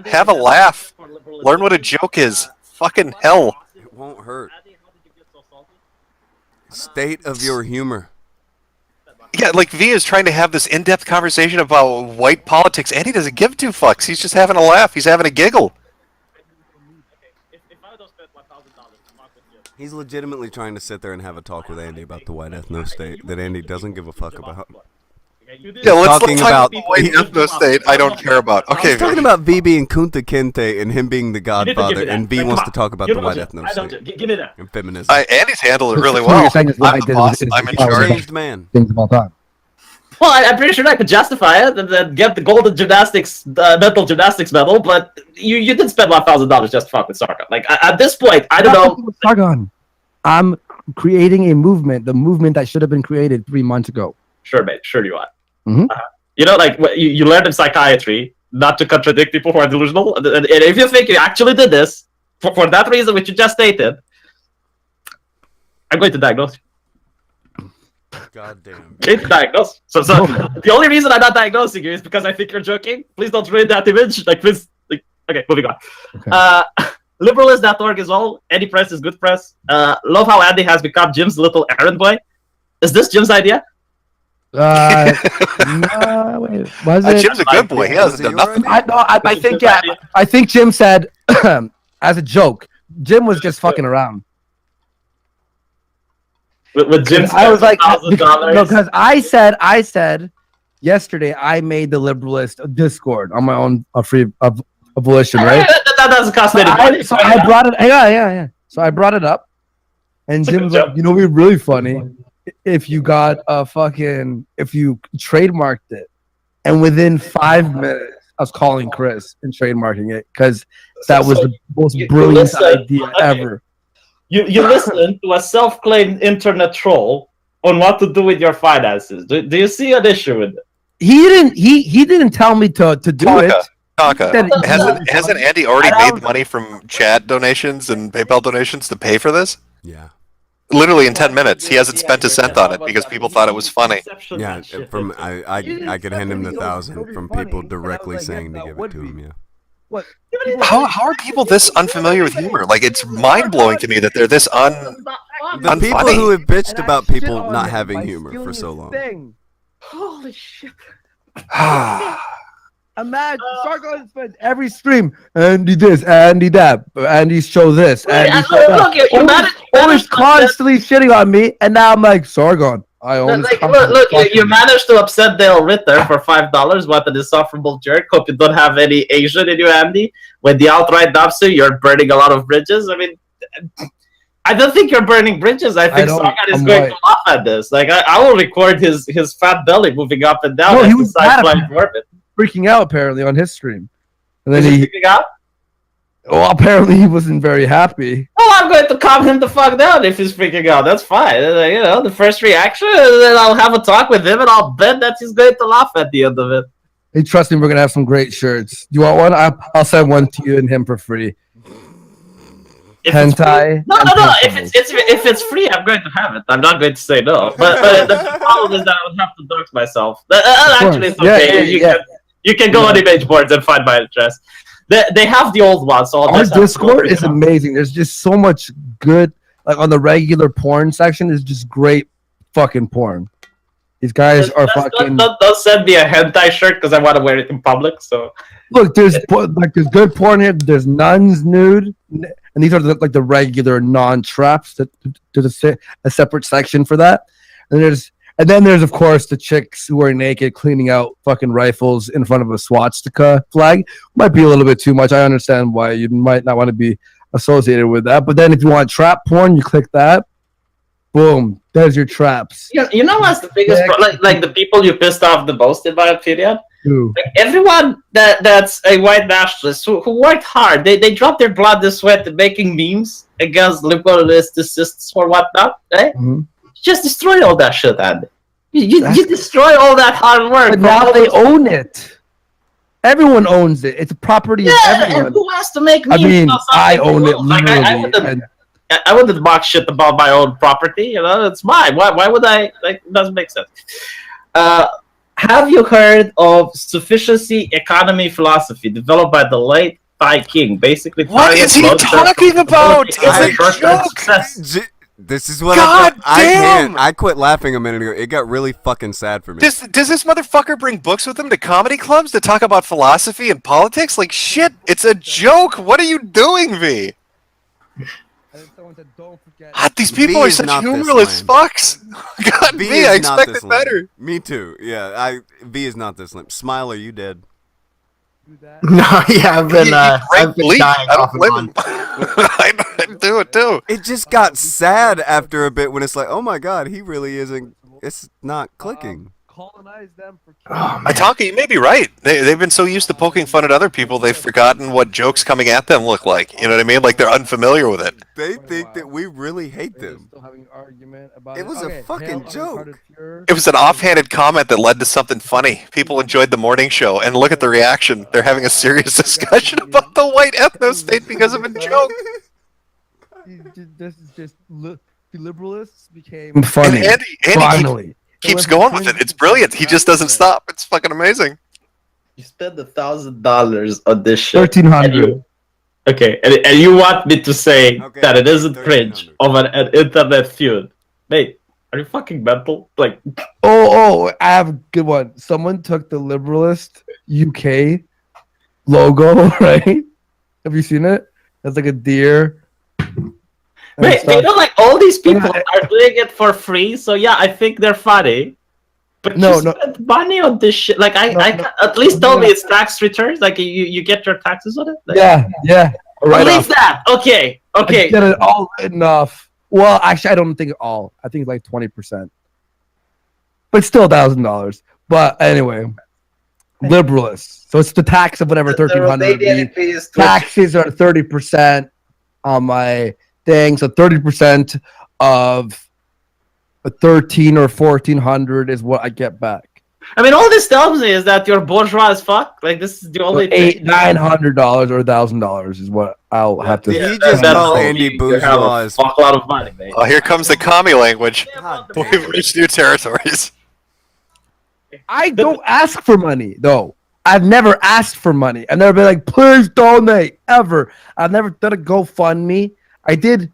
Have a laugh. Learn what a joke is. Fucking hell. It won't hurt. State of your humor. Yeah, like V is trying to have this in-depth conversation about white politics, and he doesn't give 2 fucks. He's just having a laugh. He's having a giggle. He's legitimately trying to sit there and have a talk with Andy about the white ethno state that Andy doesn't give a fuck about. Yeah, let's talking talk about about the white ethno state I don't care about. Okay, He's talking about V being Kunta Kinte and him being the godfather, and V wants to talk about the white ethno state Give me that. and feminism. Andy's handled it really So what well. you're saying is I'm white the boss. is I'm in the charge. Changed man. things of all time. Well, I'm pretty sure I could justify it and then get the golden gymnastics, mental gymnastics medal, but you did spend $1,000 just to fuck with Sargon. Like, at this point, I don't know. Sargon, I'm creating a movement, the movement that should have been created 3 months ago. Sure, mate. Sure you are. Mhm. You know, like, you learned in psychiatry not to contradict people who are delusional. And if you think you actually did this, for that reason which you just stated, I'm going to diagnose you. Goddamn. Great diagnose. So the only reason I'm not diagnosing you is because I think you're joking. Please don't ruin that image. Like, please. Like, okay, moving on. Okay. Liberalist.org is all. Any press is good press. Love how Andy has become Jim's little errand boy. Is this Jim's idea? No, wait, was it? Jim's a good boy. He hasn't done nothing. I think yeah. I think Jim said as a joke. Jim was just fucking around. With Jim's I was like, $1,000. no, because I said yesterday I made the Liberalist Discord on my own free volition, right? That doesn't cost any money. So I brought it. Yeah. So I brought it up, and It's a Jim good was like, joke. "You know, it'd be really funny if you got if you trademarked it." And within 5 minutes, I was calling Chris and trademarking it because that was the most brilliant listen, idea okay. ever. You listen to a self-claimed internet troll on what to do with your finances. Do you see an issue with it? He didn't tell me to do it. Taka, He said- hasn't Andy already made the money from chat donations and PayPal donations to pay for this? Yeah. Literally in 10 minutes. He hasn't spent a cent on it because people thought it was funny. Yeah, from I could hand him the 1,000 from people directly saying to give it to him. Yeah. What? How are people this unfamiliar with humor? Like, it's mind-blowing to me that they're this The people unfunny. who have bitched And I about shit people on not him having by humor for stealing so his long. thing. Holy shit. Imagine Sargon spends every stream. Andy this, Andy that, Andy show this, Andy show that. Look, you Always managed constantly shitting on me, and now I'm like Sargon. I own this like, company. look, Fuck you managed to upset Dale Ritter for $5. What an insufferable jerk. Hope you don't have any Asian in you, Andy. When the outright dubs you, you're burning a lot of bridges. I mean, I don't think you're burning bridges. I think don't. Sargon is I'm going white. to laugh at this. Like, I will record his fat belly moving up and down No, as he the was side mad flying at me. orbit. Freaking out apparently on his stream, and then Is he he. freaking out? Well, apparently he wasn't very happy. Well, I'm going to calm him the fuck down if he's freaking out. That's fine. You know, the first reaction, and then I'll have a talk with him, and I'll bet that he's going to laugh at the end of it. Hey, trust me, we're gonna have some great shirts. You want one? I'll send one to you and him for free. If it's free- Hentai. No. and If it's free, I'm going to have it. I'm not going to say no. But the problem is that I would have to dox myself. Actually, it's okay. You can go on image boards and find my address. They have the old one, so I'll Our just have to go Discord bring is it up. amazing. There's just so much good. Like on the regular porn section, is just great fucking porn. These guys are fucking. Don't send me a hentai shirt because I want to wear it in public. So Look, there's good porn here. There's nuns nude, and these are the regular non-traps. There's a separate section for that. And then there's of course the chicks who are naked cleaning out fucking rifles in front of a swastika flag. Might be a little bit too much. I understand why you might not want to be associated with that. But then if you want trap porn, you click that. Boom, there's your traps. you know what's the biggest like the people you pissed off the most, in my opinion. Ooh. Like everyone that's a white nationalist who worked hard, they dropped their blood and sweat in making memes against liberalist or whatnot, right? Mhm. Just destroy all that shit, Andy. You destroy all that hard work. But now they own it. Everyone owns it. It's a property of and everyone. who has to make I memes mean, about something I they own it love? Like, literally. I wouldn't mock shit about my own property. You know, it's mine. Why would I? Like, it doesn't make sense. Have you heard of sufficiency economy philosophy developed by the late Thai King? Basically, What is he talking about? It's a joke. This is what God I damn! can't. I quit laughing a minute ago. It got really fucking sad for me. Does this motherfucker bring books with him to comedy clubs to talk about philosophy and politics? Like, shit, it's a joke. What are you doing, V? God, these people V are is such not this humorless lame. fucks. God, V V, is I not expected this lame. better. Me too. Yeah, V is not this limp. Smile, are you dead? No, yeah, I've been Frank Bleak, dying I off don't and blame on. him. I do it too. It just got sad after a bit when it's like, oh my god, he really isn't. It's not clicking. Colonize them for Ataka, you may be right. They've been so used to poking fun at other people, they've forgotten what jokes coming at them look like. You know what I mean? Like they're unfamiliar with it. They think that we really hate them. It was a fucking joke. It was an offhanded comment that led to something funny. People enjoyed the morning show, and look at the reaction. They're having a serious discussion about the white ethno state because of a joke. This is just liberalists became funny. And Andy finally. keeps going with it. It's brilliant. He just doesn't stop. It's fucking amazing. You spend $1,000 on this shit. 1,300. Okay, and you want me to say Okay, that it isn't cringe 1,300. of an internet feud? Mate, are you fucking mental? Like, Oh, I have a good one. Someone took the liberalist UK logo, right? Have you seen it? It's like a deer. and wait, stuff. you know, like all these people Yeah. are doing it for free, so yeah, I think they're funny. But No, you no. spend money on this shit. Like, at least tell me it's tax returns. Like, you get your taxes on it. Like, Yeah. at Right least off. that. Okay. I get it all written off. Well, actually, I don't think all. I think it's like 20%. But still $1,000. But anyway, liberalists. So it's the tax of whatever 1,300. The taxes are 30% on my thing. So 30% of a 1,300 or 1,400 is what I get back. I mean, all this tells me is that you're bourgeois as fuck. Like, this is the So only $900 or $1,000 is what I'll have to. Did he just that's call cool. Andy You have bourgeois a as fuck lot of money, mate. Oh, here comes the commie language. God damn We've it. reached new territories. I don't ask for money though. I've never asked for money. I've never been like, please donate ever. I've never done a GoFundMe. I did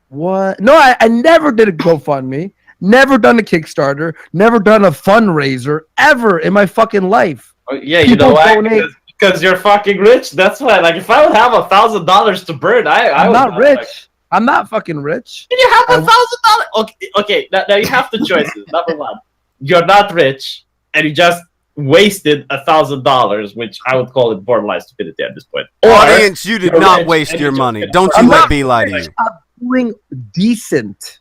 what? No, I never did a GoFundMe. Never done a Kickstarter. Never done a fundraiser ever in my fucking life. Oh, yeah, you People know why? donate- Because you're fucking rich. That's why. Like, if I would have $1,000 to burn, I I'm would not have, rich. like- I'm not fucking rich. Can you have I- $1,000? Okay. Now you have two choices. Number one, you're not rich, and you just wasted $1,000, which I would call it borderline stupidity at this point. Or Audience, you did you're not rich waste and your you just money. get Don't a you I'm let not B lie to you. I'm doing decent.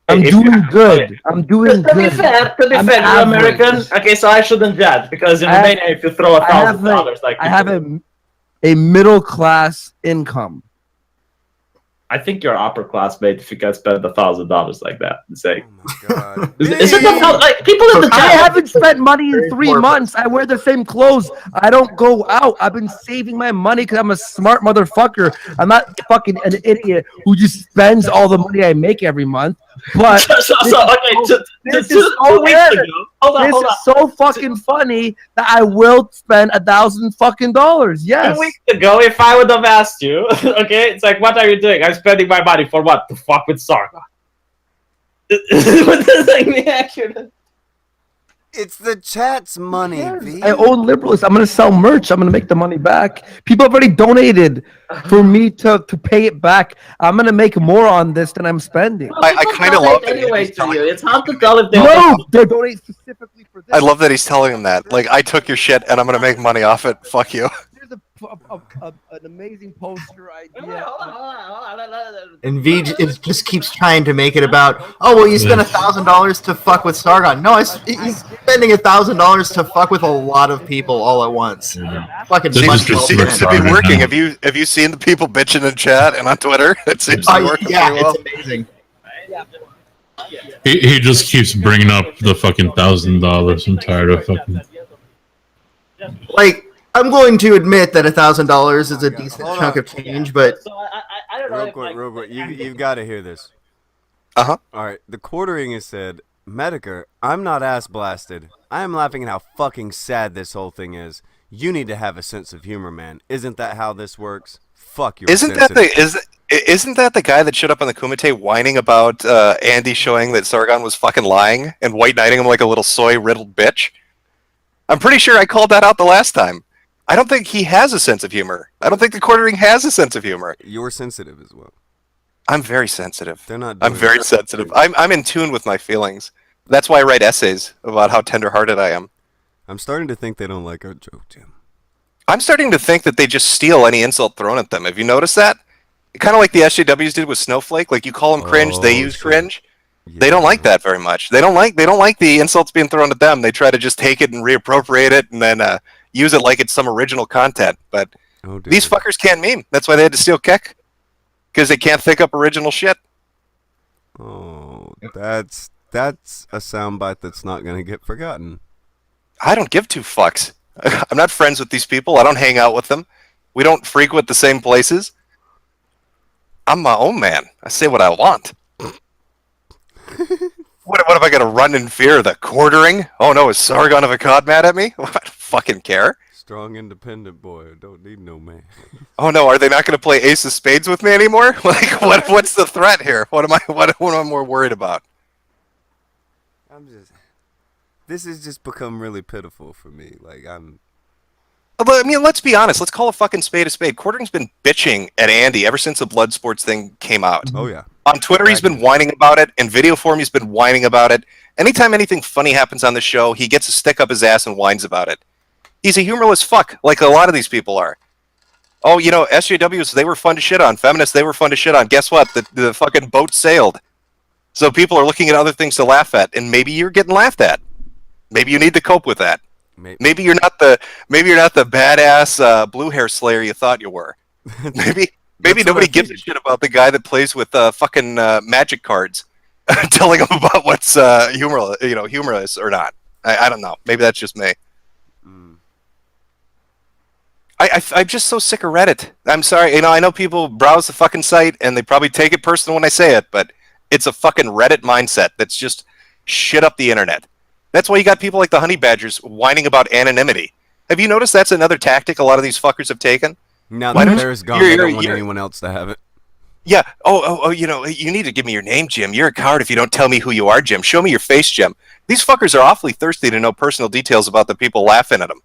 I'm If- doing good. I'm doing To be good. fair, you're I'm American. average. Okay, so I shouldn't judge because in I have- Romania, if you throw I have $1,000, like I have a middle class income. I think you're upper class, mate. If you can spend $1,000 like that, say, Oh my god. is it the like people in the I chat? haven't spent money in Very 3 poor months. I wear the same clothes. I don't go out. I've been saving my money because I'm a smart motherfucker. I'm not fucking an idiot who just spends all the money I make every month. But So, okay, this two is so weeks weird. ago. Hold on. this is so fucking funny that I will spend $1,000 fucking dollars. Yes. 2 weeks ago, if I would have asked you, okay, it's like, what are you doing? I'm spending my money for what? To fuck with Sarga. What does that mean, actually? It's the chat's money, V. I own liberalists. I'm gonna sell merch. I'm gonna make the money back. People have already donated for me to pay it back. I'm gonna make more on this than I'm spending. I kinda love that anyway he's to you. telling It's hard to tell if they No, they donate specifically for this. I love that he's telling him that. Like, I took your shit and I'm gonna make money off it. Fuck you. There's an amazing poster idea. Hold on. And V just keeps trying to make it about, oh well, you spent $1,000 to fuck with Sargon. No, he's spending $1,000 to fuck with a lot of people all at once. Fucking This money is just well Seems spent. to be Sargon working. now. Have you seen the people bitching in chat and on Twitter? It seems to be working Yeah, pretty well. it's amazing. He just keeps bringing up the fucking $1,000. I'm tired of fucking. Like, I'm going to admit that $1,000 is a decent Hold chunk on. of change, but So I don't know. Real if, quick, like, real quick. You've got to hear this. Uh-huh. All right. The quartering has said, Metokur, I'm not ass blasted. I am laughing at how fucking sad this whole thing is. You need to have a sense of humor, man. Isn't that how this works? Fuck your Isn't that the guy that showed up on the Kumite whining about Andy showing that Sargon was fucking lying and white knighting him like a little soy riddled bitch? I'm pretty sure I called that out the last time. I don't think he has a sense of humor. I don't think the quartering has a sense of humor. You're sensitive as well. I'm very sensitive. They're not. I'm doing very it. sensitive. I'm in tune with my feelings. That's why I write essays about how tender-hearted I am. I'm starting to think they don't like our joke, Jim. I'm starting to think that they just steal any insult thrown at them. Have you noticed that? Kind of like the SJWs did with Snowflake. Like, you call them cringe, they Oh, use sure. cringe. They don't like that very much. They don't like the insults being thrown at them. They try to just take it and reappropriate it and then use it like it's some original content. But Oh, dear. these fuckers can't meme. That's why they had to steal Keck. Because they can't think up original shit. Oh, that's a soundbite that's not gonna get forgotten. I don't give two fucks. I'm not friends with these people. I don't hang out with them. We don't frequent the same places. I'm my own man. I say what I want. What am I gonna run in fear of the quartering? Oh no, is Sargon of Akkad mad at me? I don't fucking care. Strong, independent boy. Don't need no man. Oh no, are they not gonna play Ace of Spades with me anymore? Like, what's the threat here? What am I more worried about? This has just become really pitiful for me. Like, I mean, let's be honest. Let's call a fucking spade a spade. Quartering's been bitching at Andy ever since the blood sports thing came out. oh yeah. On Twitter, he's been whining about it. In video form, he's been whining about it. Anytime anything funny happens on the show, he gets a stick up his ass and whines about it. He's a humorless fuck, like a lot of these people are. Oh, you know, SJWs, they were fun to shit on. Feminists, they were fun to shit on. Guess what? The fucking boat sailed. So people are looking at other things to laugh at, and maybe you're getting laughed at. Maybe you need to cope with that. Maybe you're not the badass blue hair slayer you thought you were. Maybe nobody gives a shit about the guy that plays with fucking magic cards, telling him about what's humorous or not. I don't know. Maybe that's just me. I'm just so sick of Reddit. I'm sorry. You know, I know people browse the fucking site and they probably take it personal when I say it, but it's a fucking Reddit mindset that's just shit up the internet. That's why you got people like the honey badgers whining about anonymity. Have you noticed that's another tactic a lot of these fuckers have taken? Now that Bear's gone, they don't want anyone else to have it. Yeah. Oh, you know, you need to give me your name, Jim. You're a coward if you don't tell me who you are, Jim. Show me your face, Jim. These fuckers are awfully thirsty to know personal details about the people laughing at them.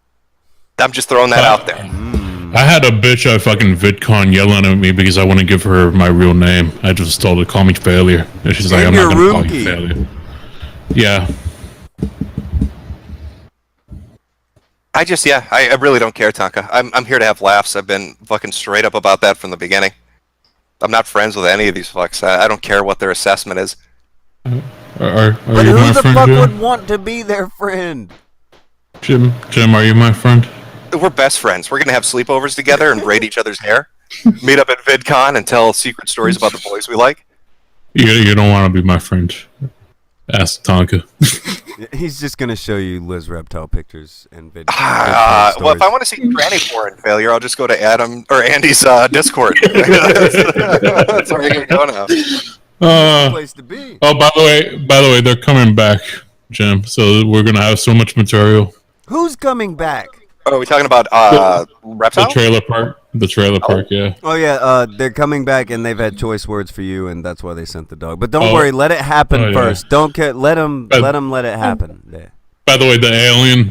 I'm just throwing that out there. I had a bitch at fucking VidCon yelling at me because I wouldn't give her my real name. I just told her to call me failure. And she's like, I'm not going to call you failure. Yeah. I really don't care, Tonka. I'm here to have laughs. I've been fucking straight up about that from the beginning. I'm not friends with any of these fucks. I don't care what their assessment is. Are but you who my the friend, fuck Jim? would want to be their friend? Jim, are you my friend? We're best friends. We're going to have sleepovers together and braid each other's hair. Meet up at VidCon and tell secret stories about the boys we like. You don't want to be my friend. Ask Tonka. He's just going to show you Liz Reptile pictures and videos. Well, if I want to see tranny porn failure, I'll just go to Andy's Discord. That's where you're going to go now. Place to be. Oh, by the way, they're coming back, Jim. So we're gonna have so much material. Who's coming back? Oh, are we talking about Reptile? The trailer park, yeah. Oh yeah, they're coming back and they've had choice words for you, and that's why they sent the dog. But don't worry, let it happen first. Don't care. Let them let it happen. Yeah. By the way, the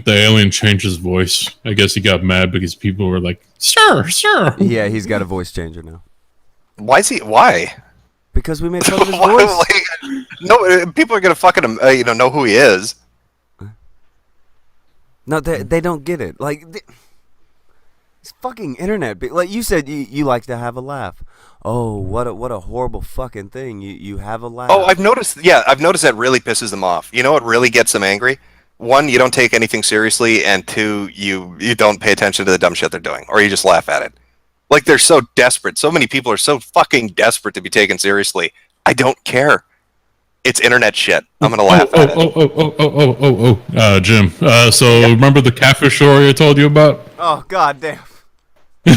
alien changed his voice. I guess he got mad because people were like, "Sir." Yeah, he's got a voice changer now. Why? Because we made fun of his voice. No, people are gonna fucking know who he is. No, they don't get it. Like, it's fucking internet. Like you said, you like to have a laugh. Oh, what a horrible fucking thing. You have a laugh. Oh, I've noticed that really pisses them off. You know what really gets them angry? One, you don't take anything seriously, and two, you don't pay attention to the dumb shit they're doing, or you just laugh at it. Like, they're so desperate. So many people are so fucking desperate to be taken seriously. I don't care. It's internet shit. I'm gonna laugh at it. Jim. So remember the catfish story I told you about? Oh, goddamn. No.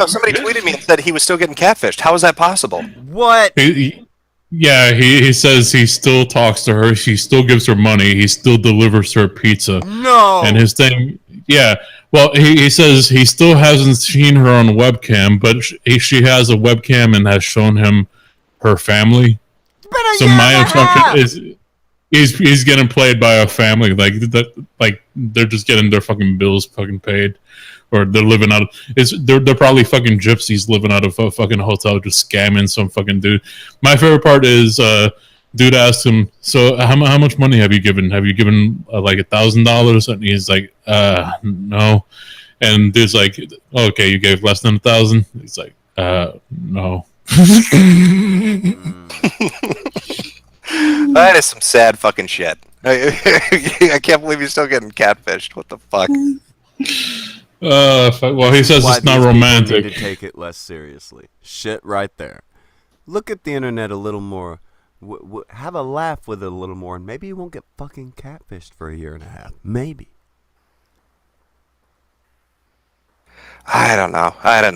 Somebody tweeted me and said he was still getting catfished. How is that possible? What? He says he still talks to her. She still gives her money. He still delivers her pizza. No. And his thing, yeah. Well, he says he still hasn't seen her on webcam, but she has a webcam and has shown him her family. So my assumption is he's getting played by a family, like they're just getting their fucking bills fucking paid, or they're living out of they're probably fucking gypsies living out of a fucking hotel just scamming some fucking dude. My favorite part is dude asked him, so how much money have you given? Have you given like $1,000? And he's like, no. And dude's like, okay, you gave less than 1,000. He's like, no. That is some sad fucking shit. I can't believe he's still getting catfished. What the fuck? Well, he says it's not romantic. Need to take it less seriously. Shit, right there. Look at the internet a little more. Have a laugh with it a little more, and maybe you won't get fucking catfished for a year and a half. Maybe. I don't know. I don't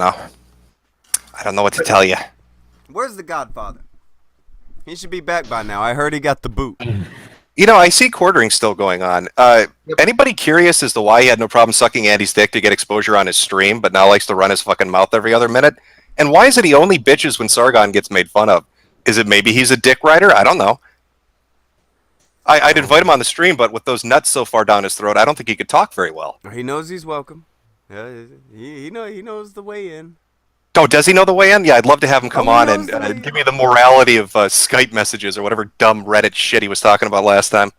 know what to tell you. Where's the Godfather? He should be back by now. I heard he got the boot. You know, I see quartering still going on. Anybody curious as to why he had no problem sucking Andy's dick to get exposure on his stream, but now likes to run his fucking mouth every other minute? And why is it he only bitches when Sargon gets made fun of? Is it maybe he's a dick rider? I don't know. I'd invite him on the stream, but with those nuts so far down his throat, I don't think he could talk very well. He knows he's welcome. He knows the way in. Oh, does he know the way in? Yeah, I'd love to have him come on and give me the morality of Skype messages or whatever dumb Reddit shit he was talking about last time.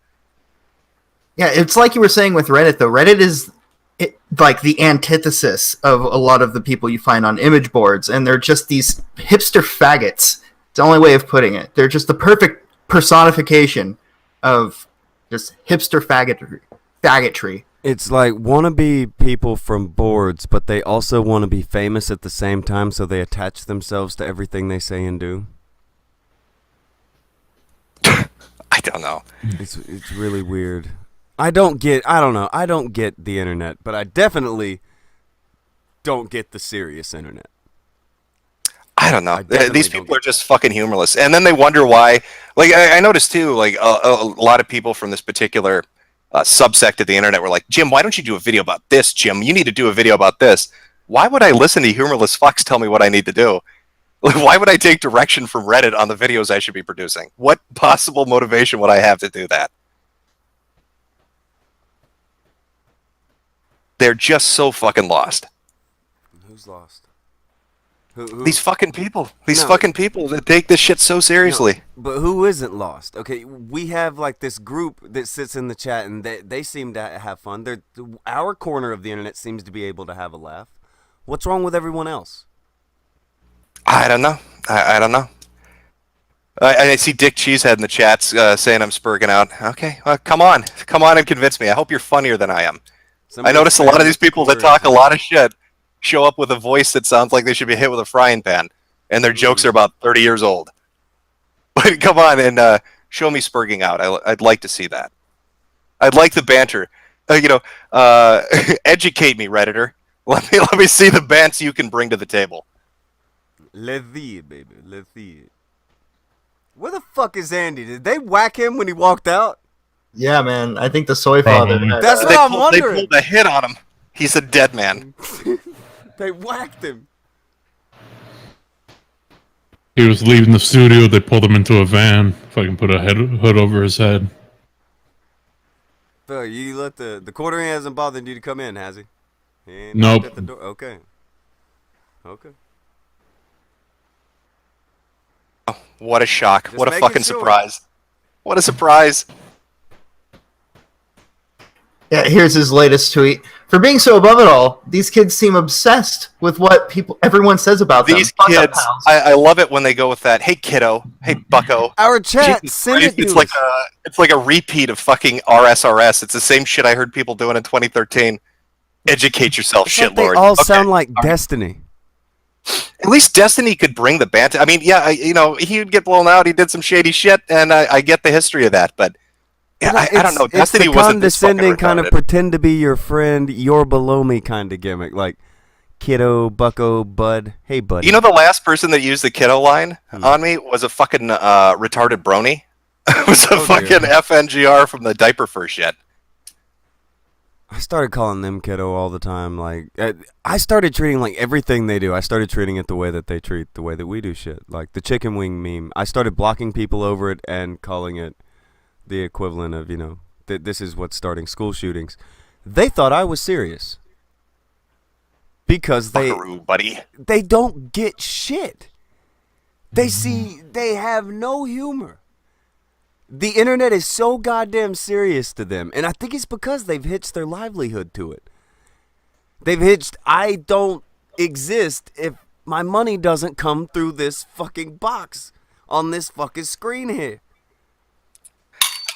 Yeah, it's like you were saying with Reddit, though. Reddit is like the antithesis of a lot of the people you find on image boards, and they're just these hipster faggots. It's the only way of putting it. They're just the perfect personification of just hipster faggotry. It's like wannabe people from boards, but they also want to be famous at the same time, so they attach themselves to everything they say and do. I don't know. It's really weird. I don't get the internet, but I definitely don't get the serious internet. I don't know. These people are just fucking humorless. And then they wonder why. Like, I noticed, too, like, a lot of people from this particular subsect of the internet were like, Jim, why don't you do a video about this, Jim? You need to do a video about this. Why would I listen to humorless fucks tell me what I need to do? Like, why would I take direction from Reddit on the videos I should be producing? What possible motivation would I have to do that? They're just so fucking lost. Who's lost? These fucking people. These fucking people that take this shit so seriously. No, but who isn't lost? Okay, we have like this group that sits in the chat, and they seem to have fun. Our corner of the internet seems to be able to have a laugh. What's wrong with everyone else? I don't know. I don't know. I see Dick Cheesehead in the chats saying I'm spurging out. Okay, well, come on and convince me. I hope you're funnier than I am. I notice a lot of these people that talk a lot of shit show up with a voice that sounds like they should be hit with a frying pan, and their jokes are about 30 years old. But come on and show me spurging out. I'd like to see that. I'd like the banter. Educate me, Redditor. Let me see the bants you can bring to the table. Let's see, baby. Let's see. Where the fuck is Andy? Did they whack him when he walked out? Yeah, man. I think the soy father. That's what I'm wondering. They pulled a hit on him. He's a dead man. They whacked him. He was leaving the studio. They pulled him into a van. Fucking put a hood over his head. So you let the quartering hasn't bothered you to come in, has he? He nope. At the door. Okay. Oh, what a shock. Just what a fucking surprise. What a surprise. Yeah, here's his latest tweet. For being so above it all, these kids seem obsessed with what everyone says about them. These kids, I love it when they go with that, hey kiddo, hey bucko. Our chat, send it to us. It's like a repeat of fucking RSRS. It's the same shit I heard people doing in 2013. Educate yourself, shitlord. They all sound like Destiny. At least Destiny could bring the banter. I mean, yeah, he'd get blown out. He did some shady shit, and I get the history of that, but yeah, I don't know. Destiny wasn't this condescending kind of pretend to be your friend, you're below me kind of gimmick, like kiddo, bucko, bud. Hey, buddy. You know, the last person that used the kiddo line on me was a fucking retarded brony. It was a fucking FNGR from the diaper fur shit. I started calling them kiddo all the time. Like, I started treating like everything they do. I started treating it the way that they treat the way that we do shit. Like the chicken wing meme. I started blocking people over it and calling it the equivalent of, this is what's starting school shootings. They thought I was serious. Because they don't get shit. They have no humor. The internet is so goddamn serious to them. And I think it's because they've hitched their livelihood to it. They've hitched, I don't exist if my money doesn't come through this fucking box on this fucking screen here.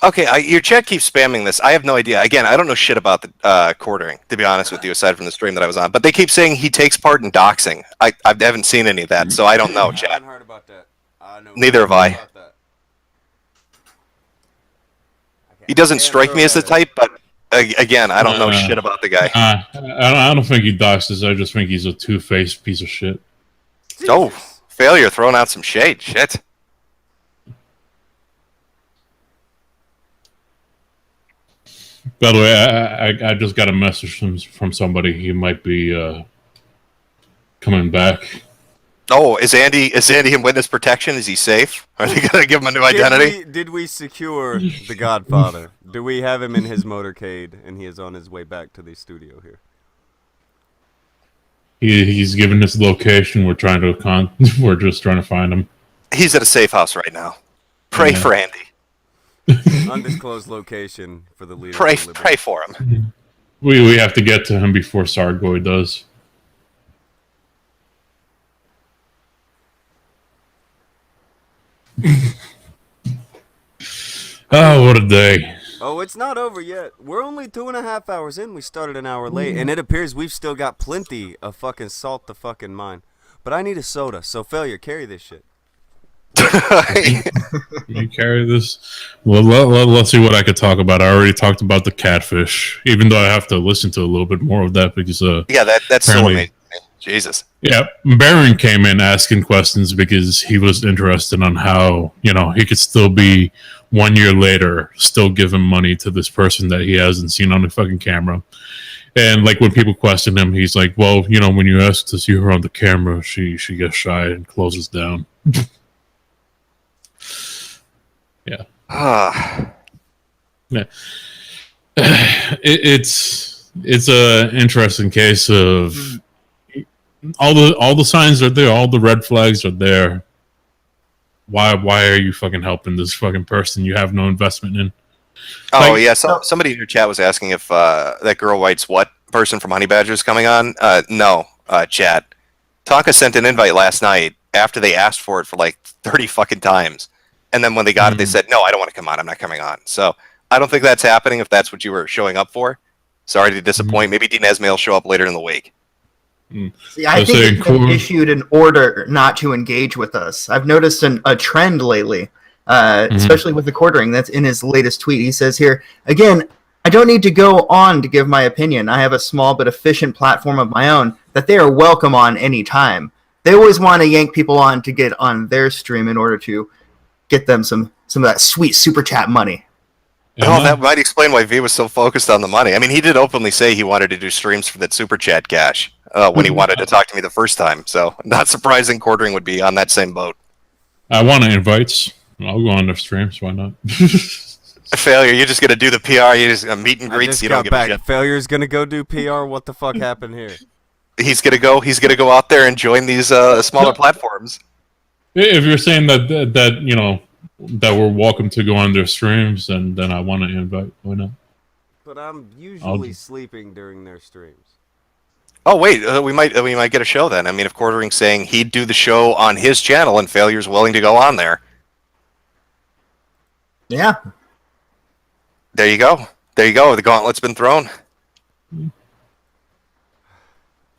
Okay, your chat keeps spamming this. I have no idea. Again, I don't know shit about the quartering, to be honest with you, aside from the stream that I was on. But they keep saying he takes part in doxing. I haven't seen any of that, so I don't know, chat. I haven't heard about that. Neither have I. He doesn't strike me as the type, but again, I don't know shit about the guy. I don't think he doxes. I just think he's a two-faced piece of shit. Oh, Failure throwing out some shade. Shit. By the way, I just got a message from somebody. He might be coming back. Oh, is Andy in witness protection? Is he safe? Are they gonna give him a new identity? Did we secure the Godfather? Do we have him in his motorcade and he is on his way back to the studio here? He's given his location. We're trying to we're just trying to find him. He's at a safe house right now. Pray for Andy. Undisclosed location for the leader. Pray for him. We have to get to him before Sargoy does. Oh, what a day. Oh, it's not over yet. We're only 2.5 hours in. We started an hour late, and it appears we've still got plenty of fucking salt to fucking mine. But I need a soda, so Failure, carry this shit. You carry this? Well, let's see what I could talk about. I already talked about the catfish, even though I have to listen to a little bit more of that because yeah, that's so amazing. Jesus. Yeah, Baron came in asking questions because he was interested on how, he could still be 1 year later, still giving money to this person that he hasn't seen on the fucking camera. And like when people question him, he's like, well, when you ask to see her on the camera, she gets shy and closes down. Yeah. Yeah. It's a interesting case of all the signs are there, all the red flags are there. Why are you fucking helping this fucking person you have no investment in? Oh, yeah. Somebody in your chat was asking if that girl White's what person from Honey Badger is coming on. No, chat. Tonka sent an invite last night after they asked for it for like 30 fucking times. And then when they got it, they said, no, I don't want to come on. I'm not coming on. So I don't think that's happening if that's what you were showing up for. Sorry to disappoint. Maybe Dean Esme will show up later in the week. See, I think they've issued an order not to engage with us. I've noticed a trend lately, especially with the quartering. That's in his latest tweet. He says here, again, I don't need to go on to give my opinion. I have a small but efficient platform of my own that they are welcome on any time. They always want to yank people on to get on their stream in order to get them some of that sweet super chat money. Oh, that might explain why V was so focused on the money. I mean, he did openly say he wanted to do streams for that super chat cash when he wanted to talk to me the first time. So not surprising quartering would be on that same boat. I want to invite. I'll go on their streams. Why not? Failure. You're just gonna do the PR. You just meet and greets. You don't give a shit. Failure's gonna go do PR. What the fuck happened here? He's gonna go out there and join these smaller platforms. If you're saying that we're welcome to go on their streams, and then I want to invite. Why not? But I'm usually sleeping during their streams. Oh wait, we might get a show then. I mean, if Quartering's saying he'd do the show on his channel and Failure's willing to go on there. Yeah. There you go. The gauntlet's been thrown.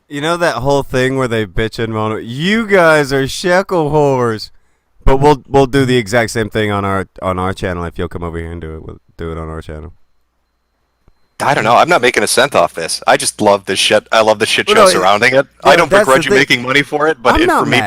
You know that whole thing where they bitch and moan, you guys are shekel whores. But we'll do the exact same thing on our channel if you'll come over here and do it. We'll do it on our channel. I don't know. I'm not making a cent off this. I just love this shit. I love the shit show surrounding it. Yeah, I don't begrudge you making money for it, but for me,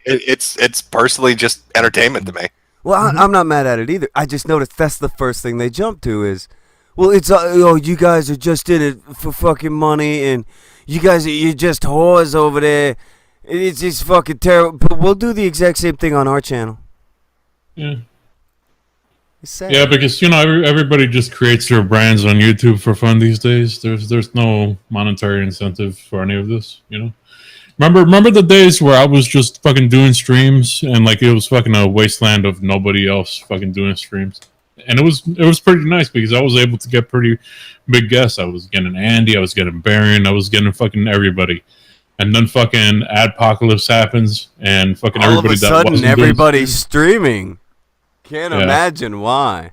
it's personally just entertainment to me. Well, I'm not mad at it either. I just noticed that's the first thing they jump to is, well, it's you guys are just in it for fucking money, and you're just whores over there. It's just fucking terrible. But we'll do the exact same thing on our channel. Yeah. Yeah, because everybody just creates their brands on YouTube for fun these days. There's no monetary incentive for any of this. Remember the days where I was just fucking doing streams and like it was fucking a wasteland of nobody else fucking doing streams, and it was pretty nice because I was able to get pretty big guests. I was getting Andy, I was getting Baron, I was getting fucking everybody. And then fucking Adpocalypse happens, and fucking all everybody of a that sudden wasn't everybody's streaming. Can't imagine why.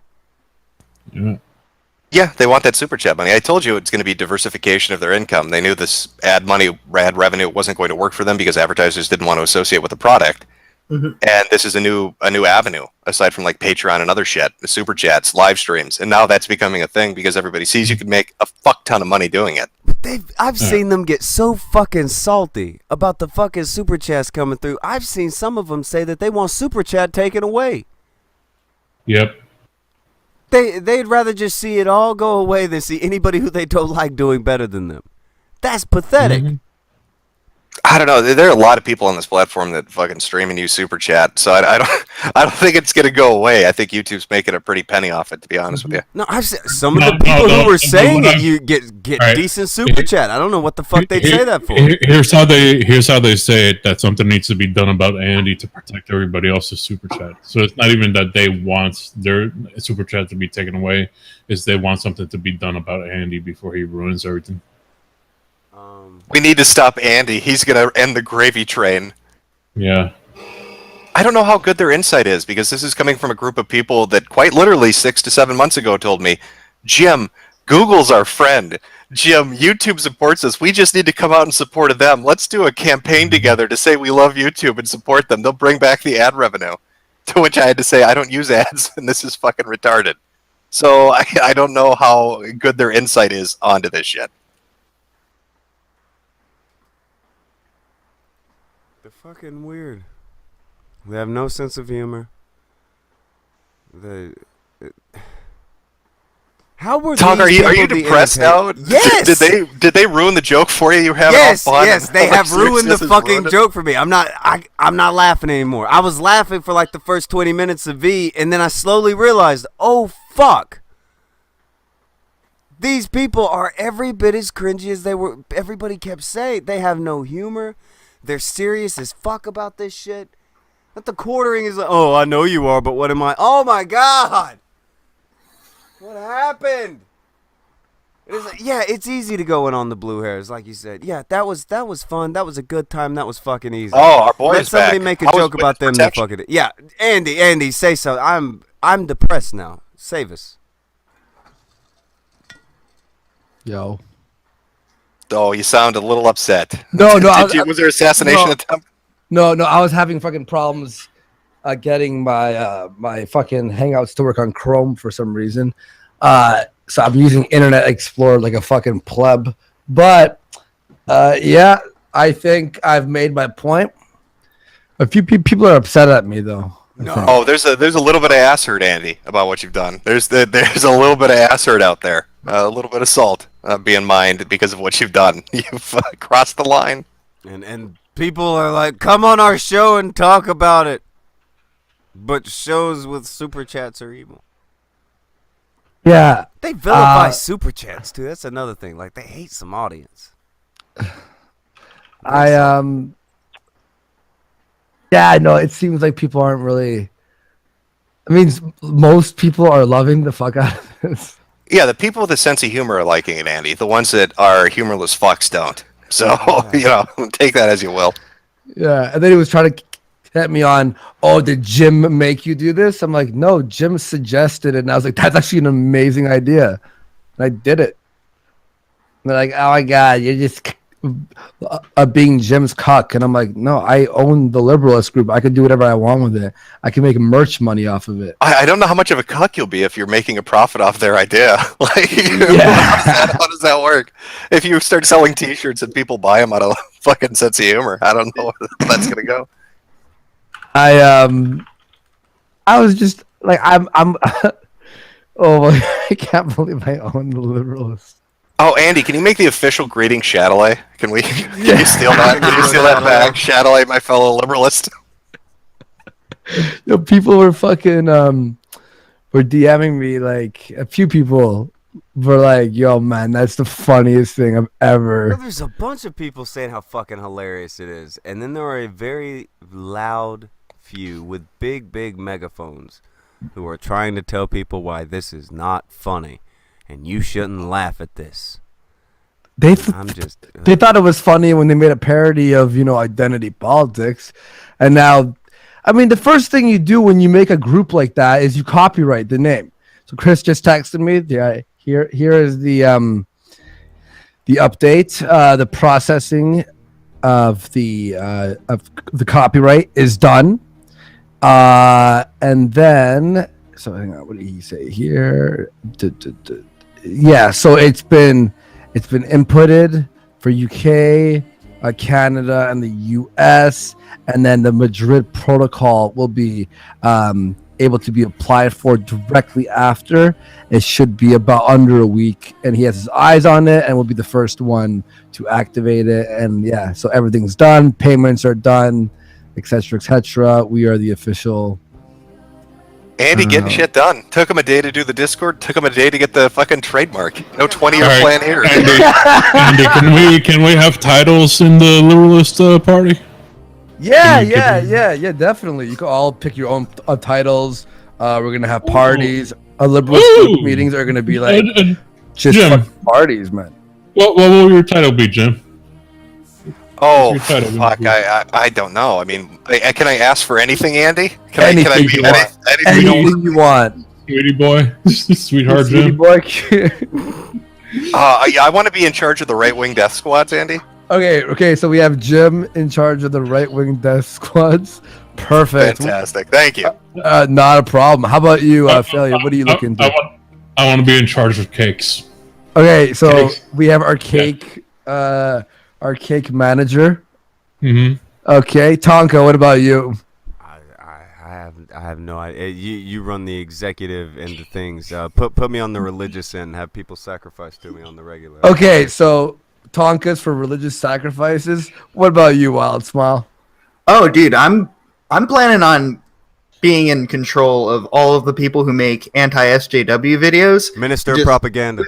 Yeah, they want that super chat money. I told you it's going to be diversification of their income. They knew this ad revenue wasn't going to work for them because advertisers didn't want to associate with the product. And this is a new avenue aside from like Patreon and other shit, the super chats, live streams, and now that's becoming a thing because everybody sees you can make a fuck ton of money doing it. I've seen them get so fucking salty about the fucking super chats coming through. I've seen some of them say that they want super chat taken away. Yep. They'd rather just see it all go away than see anybody who they don't like doing better than them. That's pathetic. Mm-hmm. I don't know. There are a lot of people on this platform that fucking stream and use super chat, so I don't think it's gonna go away. I think YouTube's making a pretty penny off it, to be honest with you. No, I've seen some of the people who were saying that you get right. Decent super chat. I don't know what the fuck they'd say that for. Here's how they say it, that something needs to be done about Andy to protect everybody else's super chat. So it's not even that they want their super chat to be taken away; it's they want something to be done about Andy before he ruins everything. We need to stop Andy. He's gonna end the gravy train. Yeah. I don't know how good their insight is because this is coming from a group of people that quite literally 6 to 7 months ago told me, Jim, Google's our friend. Jim, YouTube supports us. We just need to come out and support them. Let's do a campaign together to say we love YouTube and support them. They'll bring back the ad revenue. To which I had to say, I don't use ads, and this is fucking retarded. So I don't know how good their insight is onto this shit. They're fucking weird. They have no sense of humor. How were Tom, are these you depressed now? Yes. Did they ruin the joke for you? You were having yes, all fun. yes, they have ruined the fucking joke for me. I'm not laughing anymore. I was laughing for like the first 20 minutes of V, and then I slowly realized, oh fuck. These people are every bit as cringy as they were. Everybody kept saying they have no humor. They're serious as fuck about this shit. But the quartering is like, oh, I know you are, but what am I? Oh my god! What happened? It is like, yeah, it's easy to go in on the blue hairs, like you said. Yeah, that was fun. That was a good time. That was fucking easy. Oh, our boy Let is back. somebody make a joke about them. Fucking yeah, Andy, say so. I'm depressed now. Save us. Yo. Oh, you sound a little upset. No. Was there assassination attempt? No. I was having fucking problems getting my my fucking Hangouts to work on Chrome for some reason. So I'm using Internet Explorer like a fucking pleb. But yeah, I think I've made my point. A few people are upset at me though. No. Oh, there's a little bit of ass hurt, Andy, about what you've done. There's a little bit of ass hurt out there. A little bit of salt being mined because of what you've done. You've crossed the line. And people are like, come on our show and talk about it. But shows with super chats are evil. Yeah. They vilify super chats too. That's another thing. Like they hate some audience. Yeah, no, it seems like people aren't really. I mean, most people are loving the fuck out of this. Yeah, the people with a sense of humor are liking it, Andy. The ones that are humorless fucks don't. So, take that as you will. Yeah, and then he was trying to get me on, oh, did Jim make you do this? I'm like, no, Jim suggested it. And I was like, that's actually an amazing idea. And I did it. And they're like, oh my God, you're just being Jim's cuck. And I'm like, no, I own the Liberalist group. I can do whatever I want with it. I can make merch money off of it. I don't know how much of a cuck you'll be if you're making a profit off their idea. Like, how does that work? If you start selling T-shirts and people buy them out of fucking sense of humor, I don't know where that's gonna go. I was just like, I'm oh, I can't believe I own the Liberalist. Oh, Andy, can you make the official greeting Shadowley? Can you steal that? Can you steal that back? Shadowley, my fellow liberalist. People were fucking were DMing me, like a few people were like, yo man, that's the funniest thing I've ever. Well, there's a bunch of people saying how fucking hilarious it is. And then there are a very loud few with big megaphones who are trying to tell people why this is not funny. And you shouldn't laugh at this. They thought it was funny when they made a parody of, identity politics. And now, I mean, the first thing you do when you make a group like that is you copyright the name. So Chris just texted me. Yeah, here is the update. The processing of the copyright is done. And then, so hang on, what did he say here? Yeah, so it's been inputted for UK, Canada, and the US, and then the Madrid protocol will be able to be applied for directly after. It should be about under a week, and he has his eyes on it and will be the first one to activate it. And yeah, so everything's done, payments are done, etc., etc. We are the official. Andy getting shit done. Took him a day to do the Discord. Took him a day to get the fucking trademark. No 20-year All right, plan here. Andy, can we have titles in the Liberalist party? Yeah, definitely. You can all pick your own titles. We're gonna have parties. Liberalist group meetings are gonna be like just Jim, fucking parties, man. What will your title be, Jim? Oh, What's your title? fuck. I don't know. I mean, can I ask for anything, Andy? Can Anything I you be want. Anything you want. Sweetie boy, sweetheart Sweetie Jim. boy. I want to be in charge of the right-wing death squads, Andy. Okay, so we have Jim in charge of the right-wing death squads. Perfect. Fantastic. Thank you. Not a problem. How about you, Failure? What are you looking to? I want to be in charge of cakes. Okay, so Cakes. we have our cake manager. Mm-hmm. Okay, Tonka, what about you? I have no idea. You run the executive end of things. Put me on the religious end. Have people sacrifice to me on the regular. Okay, so Tonka's for religious sacrifices. What about you, Wild Smile? Oh, dude, I'm planning on being in control of all of the people who make anti-SJW videos. Minister of Just- propaganda.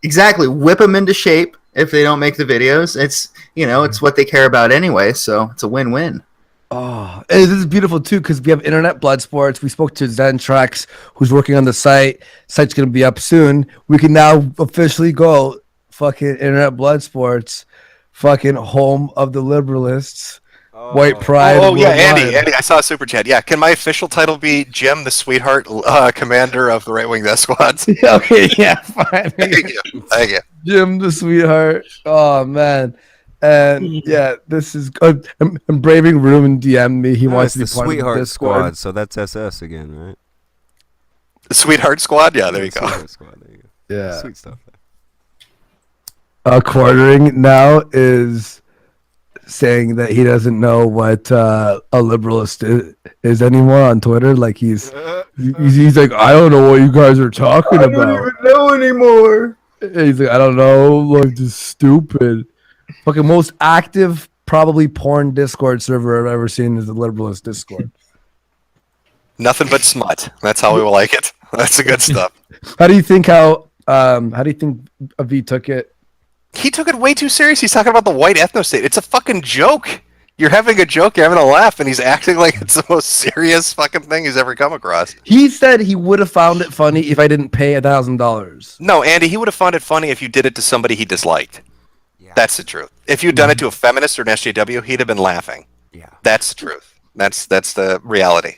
Exactly, whip them into shape if they don't make the videos. It's it's what they care about anyway, so it's a win-win. Oh, and this is beautiful too because we have Internet Blood Sports. We spoke to Zentrax, who's working on the site. Site's gonna be up soon. We can now officially go fucking Internet Blood Sports, fucking home of the liberalists. White pride. Oh yeah, worldwide. Andy, I saw a super chat. Yeah, can my official title be Jim, the sweetheart commander of the right-wing death squads? Okay, yeah, fine. Thank you. Jim the sweetheart. Oh man, and yeah, this is good. I'm Braving Room and DM me. He wants It's to the be part of the sweetheart Discord. squad, so that's SS again, right? The sweetheart squad. Yeah, there you go. Sweetheart squad, there you go. Yeah. Sweet stuff. Quartering now is saying that he doesn't know what a liberalist is anymore on Twitter. Like he's like, I don't know what you guys are talking about. I don't even know anymore. He's like, I don't know, like just stupid. Fucking most active, probably porn Discord server I've ever seen is the Liberalist Discord. Nothing but smut. That's how we will like it. That's the good stuff. How do you think Avi took it? He took it way too serious. He's talking about the white ethno state. It's a fucking joke. You're having a joke, you're having a laugh, and he's acting like it's the most serious fucking thing he's ever come across. He said he would have found it funny if I didn't pay $1,000. No, Andy, he would have found it funny if you did it to somebody he disliked. Yeah. That's the truth. If you'd done it to a feminist or an SJW, he'd have been laughing. Yeah. That's the truth. That's the reality.